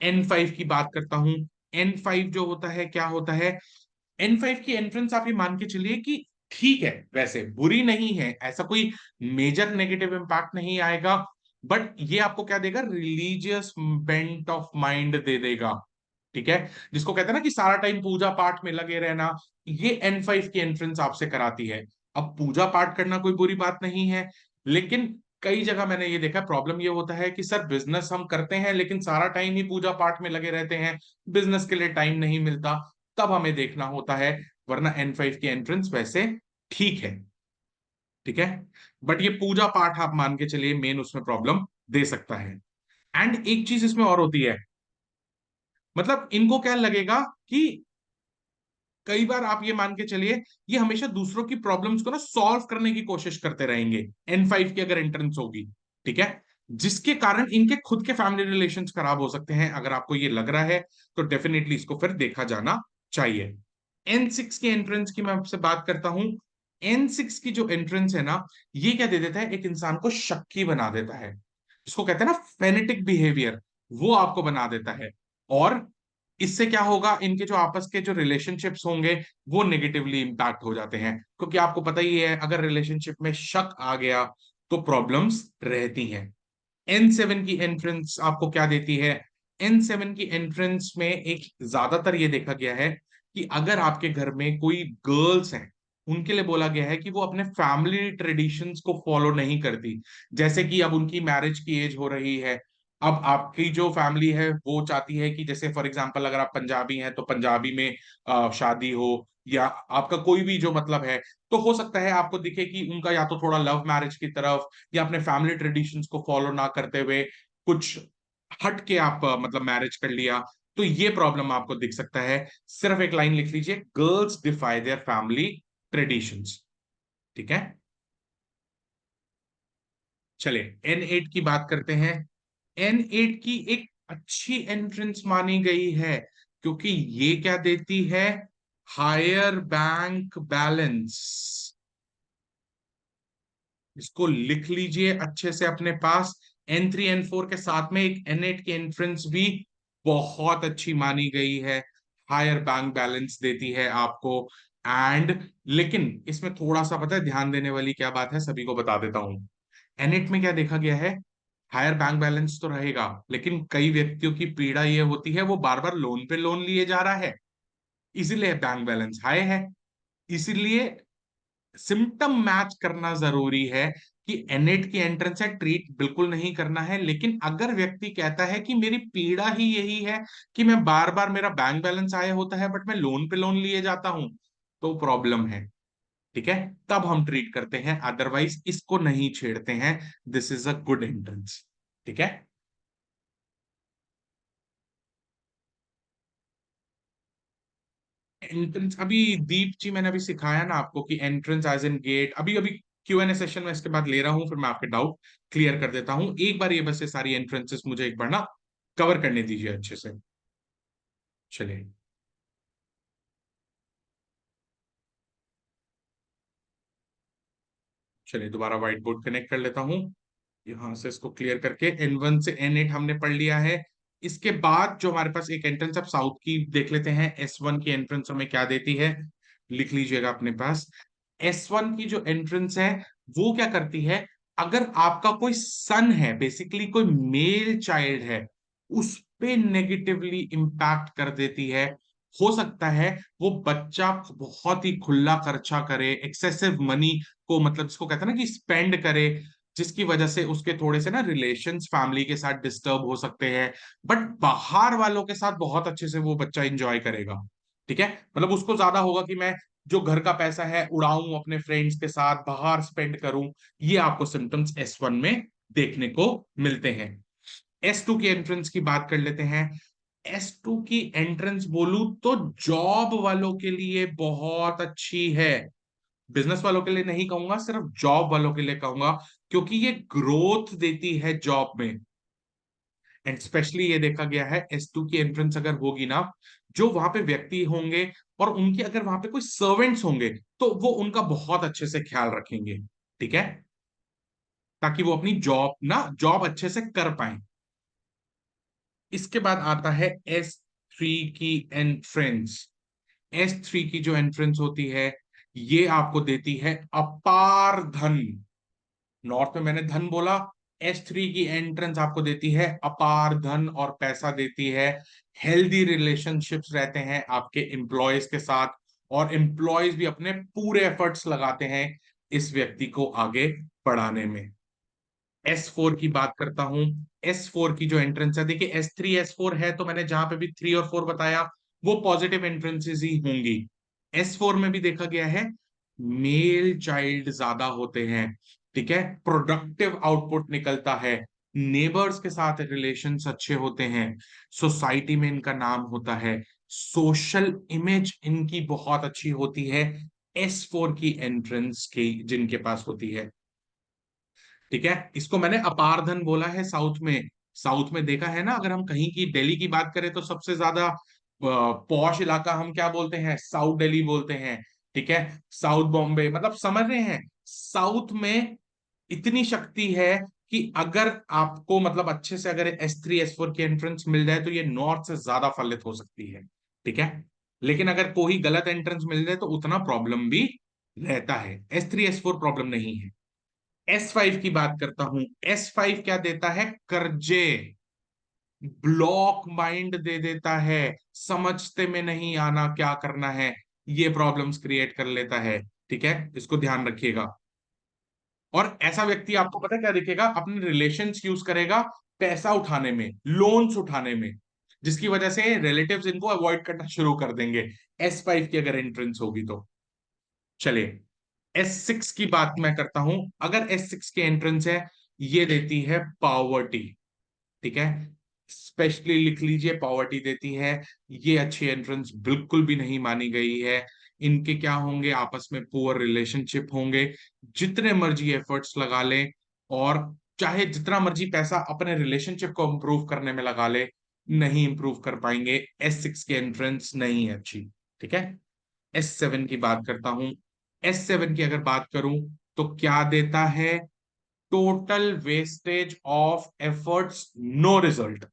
N5 की बात करता हूं। N5 जो होता है क्या होता है? N5 की एंट्रेंस आप ये मान के चलिए कि ठीक है, वैसे बुरी नहीं है, ऐसा कोई मेजर नेगेटिव इम्पैक्ट नहीं आएगा, बट ये आपको क्या देगा? Religious bent of mind they देगा। ठीक है, जिसको कहते हैं ना कि सारा टाइम पूजा पाठ में लगे रहना, ये N5 की एंट्रेंस आपसे कराती है। अब पूजा पाठ करना कोई बुरी बात नहीं है, लेकिन कई जगह मैंने ये देखा प्रॉब्लम ये होता है कि सर बिजनेस हम करते हैं लेकिन सारा टाइम ही पूजा पाठ में लगे रहते हैं, बिजनेस के लिए टाइम नहीं मिलता, तब हमें देखना होता है। वरना N5 की एंट्रेंस वैसे ठीक है, ठीक है, बट ये पूजा पाठ आप मान के चलिए मेन उसमें प्रॉब्लम दे सकता है। एंड एक चीज इसमें और होती है, मतलब इनको क्या लगेगा कि कई बार आप ये मान के चलिए ये हमेशा दूसरों की प्रॉब्लम्स को ना सॉल्व करने की कोशिश करते रहेंगे, N5 की अगर एंट्रेंस होगी, ठीक है, जिसके कारण इनके खुद के फैमिली रिलेशंस खराब हो सकते हैं। अगर आपको ये लग रहा है तो डेफिनेटली इसको फिर देखा जाना चाहिए। N6 की एंट्रेंस की मैं आपसे बात करता हूं। N6 की जो एंट्रेंस है ना, ये क्या दे देता है, एक इंसान को शक्की बना देता है, जिसको कहते हैं ना फेनेटिक बिहेवियर, वो आपको बना देता है। और इससे क्या होगा, इनके जो आपस के जो रिलेशनशिप्स होंगे वो नेगेटिवली इंपैक्ट हो जाते हैं, क्योंकि आपको पता ही है अगर रिलेशनशिप में शक आ गया तो प्रॉब्लम्स रहती हैं। N7 की एंट्रेंस आपको क्या देती है? N7 की एंट्रेंस में एक ज्यादातर ये देखा गया है कि अगर आपके घर में कोई गर्ल्स हैं, उनके लिए बोला गया है कि वो अपने फैमिली ट्रेडिशंस को फॉलो नहीं करती। जैसे कि अब उनकी मैरिज की एज हो रही है, अब आपकी जो फैमिली है वो चाहती है कि जैसे फॉर एग्जांपल अगर आप पंजाबी हैं तो पंजाबी में शादी हो, या आपका कोई भी जो मतलब है, तो हो सकता है आपको दिखे कि उनका या तो थोड़ा लव मैरिज की तरफ, या अपने फैमिली ट्रेडिशंस को फॉलो ना करते हुए कुछ हट के आप मतलब मैरिज कर लिया, तो ये प्रॉब्लम आपको दिख सकता है। सिर्फ एक लाइन लिख लीजिए, girls defy their family traditions, ठीक है। चले N8 की बात करते हैं। N8 की एक अच्छी एंट्रेंस मानी गई है, क्योंकि ये क्या देती है, हायर बैंक बैलेंस। इसको लिख लीजिए अच्छे से अपने पास। N3 N4 के साथ में एक N8 की एंट्रेंस भी बहुत अच्छी मानी गई है, हायर बैंक बैलेंस देती है आपको। एंड लेकिन इसमें थोड़ा सा पता है ध्यान देने वाली क्या बात है, सभी को बता देता हूं। N8 में क्या देखा गया है, हायर बैंक बैलेंस तो रहेगा, लेकिन कई व्यक्तियों की पीड़ा ये होती है वो बार बार लोन पे लोन लिए जा रहा है, इसीलिए बैंक बैलेंस हाई है। इसीलिए सिम्टम मैच करना जरूरी है कि N8 की एंट्रेंस है, ट्रीट बिल्कुल नहीं करना है। लेकिन अगर व्यक्ति कहता है कि मेरी पीड़ा ही यही है कि मैं बार बार मेरा बैंक बैलेंस आया होता है बट मैं लोन पे लोन लिए जाता हूं, तो प्रॉब्लम है, ठीक है, तब हम ट्रीट करते हैं, अदरवाइज इसको नहीं छेड़ते हैं। This is a good entrance, ठीक है। एंट्रेंस अभी दीप जी मैंने अभी सिखाया ना आपको कि एंट्रेंस एज इन गेट, अभी अभी Q&A सेशन में इसके बाद ले रहा हूं, फिर मैं आपके डाउट क्लियर कर देता हूं। एक बार ये बस ये सारी एंट्रेंसेस मुझे एक बार ना कवर करने दीजिए अच्छे से। चलिए, चलिए दोबारा व्हाइट बोर्ड कनेक्ट कर लेता हूं, यहां से इसको क्लियर करके N1 से N8 हमने पढ़ लिया है। इसके बाद जो हमारे पास एक एंट्रेंस अब साउथ की देख लेते हैं, S1 की एंट्रेंस हमें क्या देती है, लिख लीजिएगा अपने पास। S1 की जो एंट्रेंस है वो क्या करती है, अगर आपका कोई सन है, बेसिकली कोई मेल चाइल्ड है, उस पे नेगेटिवली इम्पैक्ट कर देती है। हो सकता है वो बच्चा बहुत ही खुला खर्चा करे, एक्सेसिव मनी को मतलब जिसको कहते हैं ना कि स्पेंड करे, जिसकी वजह से उसके थोड़े से ना रिलेशंस फैमिली के साथ डिस्टर्ब हो सकते हैं। बट बाहर वालों के साथ बहुत अच्छे से वो बच्चा एंजॉय करेगा, ठीक है, मतलब उसको ज्यादा होगा कि मैं जो घर का पैसा है उड़ाऊं, अपने फ्रेंड्स के साथ बाहर स्पेंड करूं। ये आपको सिम्टम्स S1 में देखने को मिलते हैं। S2 की एंट्रेंस की बात कर लेते हैं। S2 की एंट्रेंस बोलूं तो जॉब वालों के लिए बहुत अच्छी है, बिजनेस वालों के लिए नहीं कहूंगा, सिर्फ जॉब वालों के लिए कहूंगा, क्योंकि ये ग्रोथ देती है जॉब में। एंड स्पेशली ये देखा गया है S2 की एंट्रेंस अगर होगी ना, जो वहां पे व्यक्ति होंगे और उनके अगर वहां पे कोई सर्वेंट्स होंगे, तो वो उनका बहुत अच्छे से ख्याल रखेंगे, ठीक है, ताकि वो अपनी जॉब ना जॉब अच्छे से कर पाए। इसके बाद आता है S3 की एंट्रेंस। S3 की जो एंट्रेंस होती है ये आपको देती है अपार धन। नॉर्थ में मैंने धन बोला, S3 की एंट्रेंस आपको देती है अपार धन और पैसा देती है। हेल्दी रिलेशनशिप्स रहते हैं आपके एम्प्लॉयज के साथ, और एम्प्लॉयज भी अपने पूरे एफर्ट्स लगाते हैं इस व्यक्ति को आगे बढ़ाने में। S4 की बात करता हूं। S4 की जो एंट्रेंस है, देखिए S3 S4 है, तो मैंने जहां पे भी 3 और 4 बताया वो पॉजिटिव एंट्रेंसेस ही होंगी। S4 में भी देखा गया है मेल चाइल्ड ज्यादा होते हैं, ठीक है, प्रोडक्टिव आउटपुट निकलता है, नेबर्स के साथ रिलेशंस अच्छे होते हैं, सोसाइटी में इनका नाम होता है, सोशल इमेज इनकी बहुत अच्छी होती है, S4 की एंट्रेंस की जिनके पास होती है, ठीक है। इसको मैंने अपारधन बोला है साउथ में। साउथ में देखा है ना, अगर हम कहीं की दिल्ली की बात करें तो सबसे ज्यादा पॉश इलाका हम क्या बोलते हैं, साउथ दिल्ली बोलते हैं, ठीक है, साउथ बॉम्बे, मतलब समझ रहे हैं, साउथ में इतनी शक्ति है कि अगर आपको मतलब अच्छे से अगर S3 S4 की एंट्रेंस मिल जाए तो ये नॉर्थ से ज्यादा फलित हो सकती है, ठीक है। लेकिन अगर कोई गलत एंट्रेंस मिल जाए तो उतना प्रॉब्लम भी रहता है, S3 S4 प्रॉब्लम नहीं है। S5 की बात करता हूं, S5 क्या देता है, कर्जे, ब्लॉक माइंड दे देता है, समझते में नहीं आना क्या करना है, ये प्रॉब्लम्स क्रिएट कर लेता है, ठीक है, इसको ध्यान रखिएगा। और ऐसा व्यक्ति आपको पता है क्या दिखेगा, अपने रिलेशंस यूज करेगा पैसा उठाने में, लोन्स उठाने में, जिसकी वजह से रिलेटिव्स इनको अवॉइड करना शुरू कर देंगे, S5 की अगर एंट्रेंस होगी तो। चलिए, S6 की बात मैं करता हूं, अगर S6 की एंट्रेंस है, ये देती है पावर्टी, ठीक है, स्पेशली लिख लीजिए पावर्टी देती है, ये अच्छी एंट्रेंस बिल्कुल भी नहीं मानी गई है। इनके क्या होंगे, आपस में पुअर रिलेशनशिप होंगे, जितने मर्जी एफर्ट्स लगा लें और चाहे जितना मर्जी पैसा अपने रिलेशनशिप को इंप्रूव करने में लगा ले, नहीं इंप्रूव कर पाएंगे, S6 की एंट्रेंस नहीं है अच्छी, ठीक है। S7 की बात करता हूं, S7 की अगर बात करूं तो क्या देता है, total wastage of efforts, no result,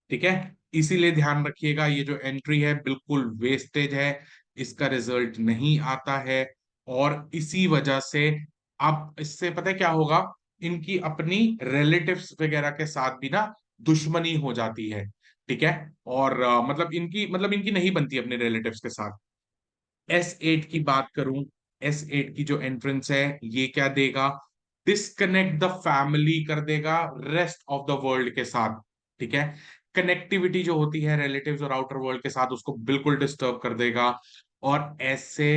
ठीक है। इसीलिए ध्यान रखिएगा, ये जो एंट्री है बिल्कुल वेस्टेज है, इसका रिजल्ट नहीं आता है। और इसी वजह से अब इससे पता है क्या होगा, इनकी अपनी रिलेटिव्स वगैरह के साथ भी ना दुश्मनी हो जाती है, ठीक है। और मतलब इनकी नहीं बनती अपने रिलेटिव्स के साथ। S8 की बात करूं, S8 की जो एंट्रेंस है, ये क्या देगा, डिस्कनेक्ट द फैमिली कर देगा रेस्ट ऑफ द वर्ल्ड के साथ, ठीक है। कनेक्टिविटी जो होती है रिलेटिव्स और आउटर वर्ल्ड के साथ, उसको बिल्कुल डिस्टर्ब कर देगा। और ऐसे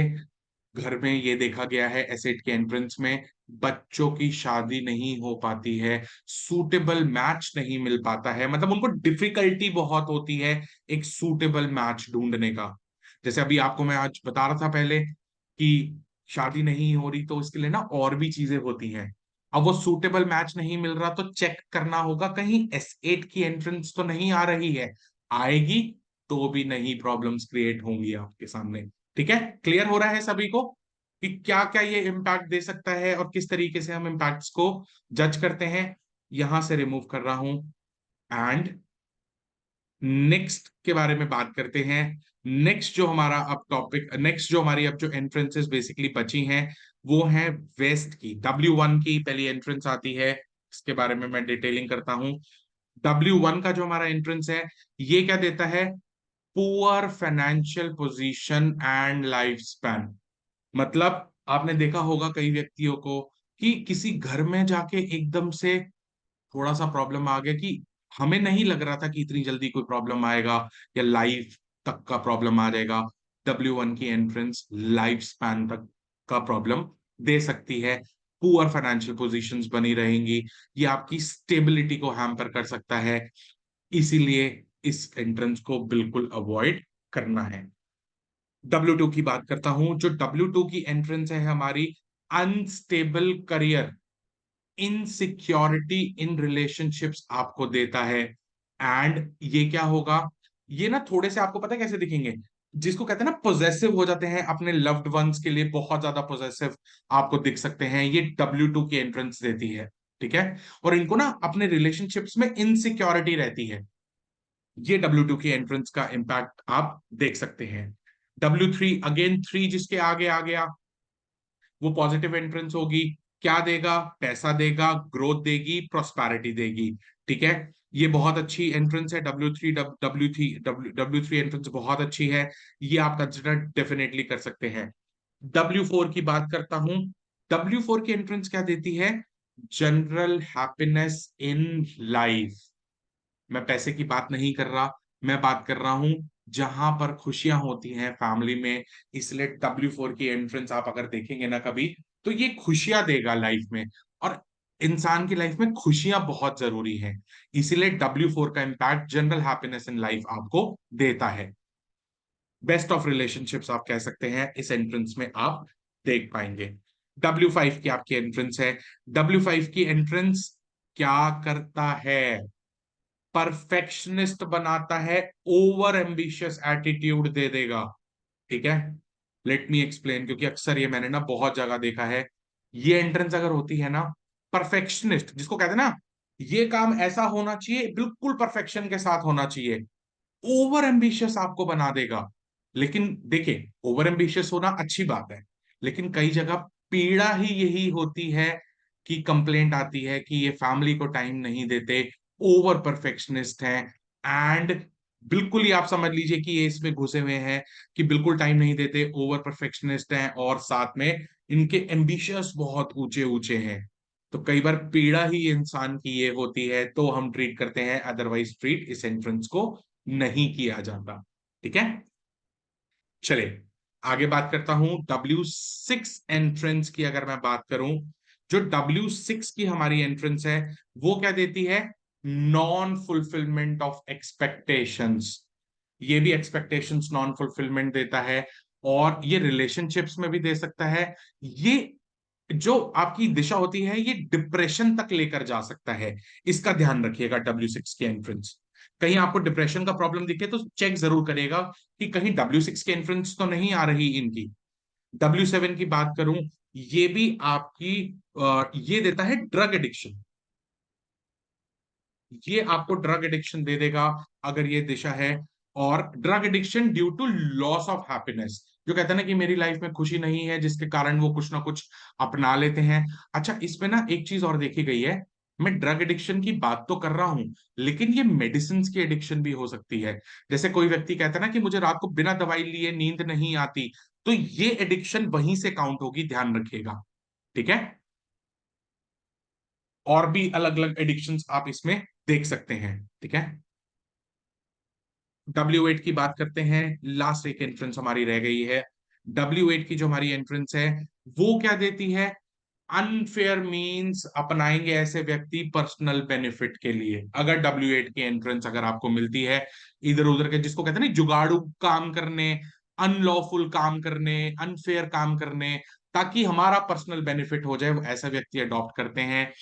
घर में ये देखा गया है, एसेट के एंट्रेंस में बच्चों की शादी नहीं हो पाती है, सूटेबल मैच नहीं मिल पाता है, मतलब उनको डिफिकल्टी बहुत होती है एक सूटेबल मैच ढूंढने का। जैसे अभी आपको मैं आज बता रहा था पहले कि शादी नहीं हो रही तो उसके लिए ना और भी चीजें होती हैं। अब वो सूटेबल मैच नहीं मिल रहा तो चेक करना होगा कहीं S8 की एंट्रेंस तो नहीं आ रही है, आएगी तो भी नहीं प्रॉब्लम्स क्रिएट होंगी आपके सामने, ठीक है। क्लियर हो रहा है सभी को कि क्या क्या ये इम्पैक्ट दे सकता है और किस तरीके से हम इम्पैक्ट्स को जज करते हैं। यहां से रिमूव कर रहा हूं एंड नेक्स्ट के बारे में बात करते हैं। नेक्स्ट जो हमारा अब टॉपिक, नेक्स्ट जो हमारी अब जो एंट्रेंसेस बेसिकली बची हैं, वो है वेस्ट की, W1 की पहली एंट्रेंस आती है, इसके बारे में मैं डिटेलिंग करता हूं। W1 का जो हमारा एंट्रेंस है, ये क्या देता है, poor financial position and life span. मतलब आपने देखा होगा कई व्यक्तियों को कि किसी घर में जाके एकदम से थोड़ा सा प्रॉब्लम आ गया, कि हमें नहीं लग रहा था कि इतनी जल्दी कोई प्रॉब्लम आएगा या लाइफ तक का प्रॉब्लम आ जाएगा। W1 की एंट्रेंस लाइफ स्पैन तक का प्रॉब्लम दे सकती है, पुअर फाइनेंशियल पोजीशंस बनी रहेंगी, ये आपकी स्टेबिलिटी को हैम्पर कर सकता है, इसीलिए इस एंट्रेंस को बिल्कुल अवॉइड करना है। W2 की बात करता हूं, जो W2 की एंट्रेंस है हमारी, unstable career, insecurity in relationships आपको देता है। एंड ये क्या होगा, ये ना थोड़े से आपको पता है कैसे दिखेंगे, जिसको कहते हैं ना पोजेसिव हो जाते हैं अपने लव्ड वंस के लिए, बहुत ज्यादा पोजेसिव आपको दिख सकते हैं, ये W2 की एंट्रेंस देती है, ठीक है। और इनको ना अपने रिलेशनशिप्स में इनसिक्योरिटी रहती है, ये W2 की एंट्रेंस का इंपैक्ट आप देख सकते हैं। W3 अगेन, 3 जिसके आगे आ गया, वो पॉजिटिव एंट्रेंस होगी, क्या देगा, पैसा देगा, ग्रोथ देगी, प्रोस्पैरिटी देगी, ठीक है। ये बहुत अच्छी एंट्रेंस है W3, W3 एंट्रेंस बहुत अच्छी है, ये आप कंसिडर डेफिनेटली कर सकते हैं। W4 की बात करता हूं, W4 की एंट्रेंस क्या देती है, जनरल हैप्पीनेस इन लाइफ। मैं पैसे की बात नहीं कर रहा, मैं बात कर रहा हूं जहां पर खुशियां होती हैं फैमिली में। इसलिए W4 की एंट्रेंस आप अगर देखेंगे ना कभी, तो ये खुशियां देगा लाइफ में। और इंसान की लाइफ में खुशियां बहुत जरूरी हैं, इसीलिए W4 का impact general happiness in life आपको देता है। बेस्ट ऑफ रिलेशनशिप्स आप कह सकते हैं इस एंट्रेंस में आप देख पाएंगे। W5 की आपकी एंट्रेंस है। W5 की एंट्रेंस क्या करता है? परफेक्शनिस्ट बनाता है, ओवर एम्बिशियस एटीट्यूड दे देगा। ठीक है, लेट मी एक्सप्लेन, क्योंकि अक्सर ये मैंने ना बहुत जगह देखा है। ये एंट्रेंस अगर होती है ना, परफेक्शनिस्ट जिसको कहते हैं ना, ये काम ऐसा होना चाहिए, बिल्कुल परफेक्शन के साथ होना चाहिए, ओवर एम्बिशियस आपको बना देगा। लेकिन देखिए, ओवर एम्बिशियस होना अच्छी बात है, लेकिन कई जगह पीड़ा ही यही होती है कि कंप्लेंट आती है कि ये फैमिली को टाइम नहीं देते, ओवर परफेक्शनिस्ट हैं। एंड बिल्कुल ही आप समझ लीजिए कि ये इसमें घुसे हुए हैं कि बिल्कुल टाइम नहीं देते, ओवर परफेक्शनिस्ट हैं, और साथ में इनके एम्बिशियस बहुत ऊंचे ऊंचे हैं। तो कई बार पीड़ा ही इंसान की ये होती है, तो हम ट्रीट करते हैं, अदरवाइज ट्रीट इस एंट्रेंस को नहीं किया जाता। ठीक है, चले आगे बात करता हूं। W6 एंट्रेंस की अगर मैं बात करूं, जो W6 की हमारी एंट्रेंस है, वो क्या देती है? Non fulfilment of expectations. ये भी एक्सपेक्टेशंस नॉन फुलफिलमेंट देता है, और ये रिलेशनशिप्स में भी दे सकता है। ये जो आपकी दिशा होती है, ये डिप्रेशन तक लेकर जा सकता है। इसका ध्यान रखिएगा W6 की एंट्रेंस। कहीं आपको डिप्रेशन का प्रॉब्लम दिखे तो चेक जरूर करिएगा कि कहीं W6 की एंट्रेंस तो नहीं आ रही इनकी। W7 की बात करूं, ये भी आपकी ये देता है ड्रग एडिक्शन। ये आपको ड्रग एडिक्शन दे देगा अगर ये दिशा है। और drug addiction due to loss of happiness, जो कहते हैं ना कि मेरी लाइफ में खुशी नहीं है, जिसके कारण वो कुछ ना कुछ अपना लेते हैं। अच्छा, इसमें ना एक चीज और देखी गई है। मैं ड्रग एडिक्शन की बात तो कर रहा हूं, लेकिन ये मेडिसिन की एडिक्शन भी हो सकती है। जैसे कोई व्यक्ति कहता है ना कि मुझे रात को बिना दवाई लिए नींद नहीं आती, तो ये एडिक्शन वहीं से काउंट होगी, ध्यान रखिएगा। ठीक है, और भी अलग अलग एडिक्शंस आप इसमें देख सकते हैं। ठीक है, W8 की बात करते हैं, लास्ट एक एंट्रेंस हमारी रह गई है। W8 की जो हमारी एंट्रेंस है, वो क्या देती है? अनफेयर मीन्स अपनाएंगे ऐसे व्यक्ति पर्सनल बेनिफिट के लिए। अगर W8 की एंट्रेंस अगर आपको मिलती है, इधर उधर के जिसको कहते हैं ना जुगाड़ू काम करने, अनलॉफुल काम करने, अनफेयर काम करने, ताकि हमारा पर्सनल बेनिफिट हो जाए, वो ऐसा व्यक्ति अडॉप्ट करते हैं।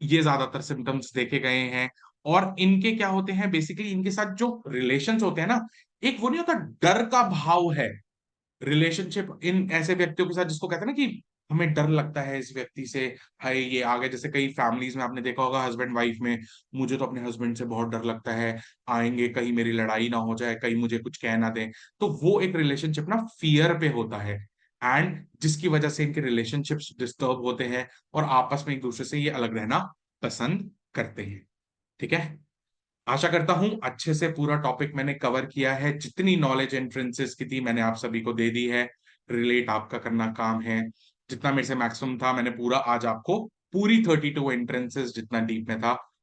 ये ज्यादातर सिम्टम्स देखे गए हैं। और इनके क्या होते हैं, बेसिकली इनके साथ जो रिलेशंस होते हैं ना, एक वो नहीं होता, डर का भाव है रिलेशनशिप इन ऐसे व्यक्तियों के साथ, जिसको कहते हैं ना कि हमें डर लगता है इस व्यक्ति से। हाय, ये आगे जैसे कई फैमिलीज में आपने देखा होगा, हस्बैंड वाइफ में, मुझे तो अपने हस्बैंड से बहुत डर लगता है, आएंगे कहीं मेरी लड़ाई ना हो जाए, कहीं मुझे कुछ कह ना दें। तो वो एक रिलेशनशिप ना फियर पे होता है, एंड जिसकी वजह से इनके रिलेशनशिप्स डिस्टर्ब होते हैं, और आपस में एक दूसरे से ये अलग रहना पसंद करते हैं। ठीक है, आशा करता हूं अच्छे से पूरा टॉपिक मैंने कवर किया है, जितनी नॉलेज एंट्रेंसेस की थी मैंने आप सभी को दे दी है। रिलेट आपका करना काम है। जितना मेरे से मैक्सिमम था मैंने पूरा आज आपको, पूरी 32 एंट्रेंसेस जितना डीप में था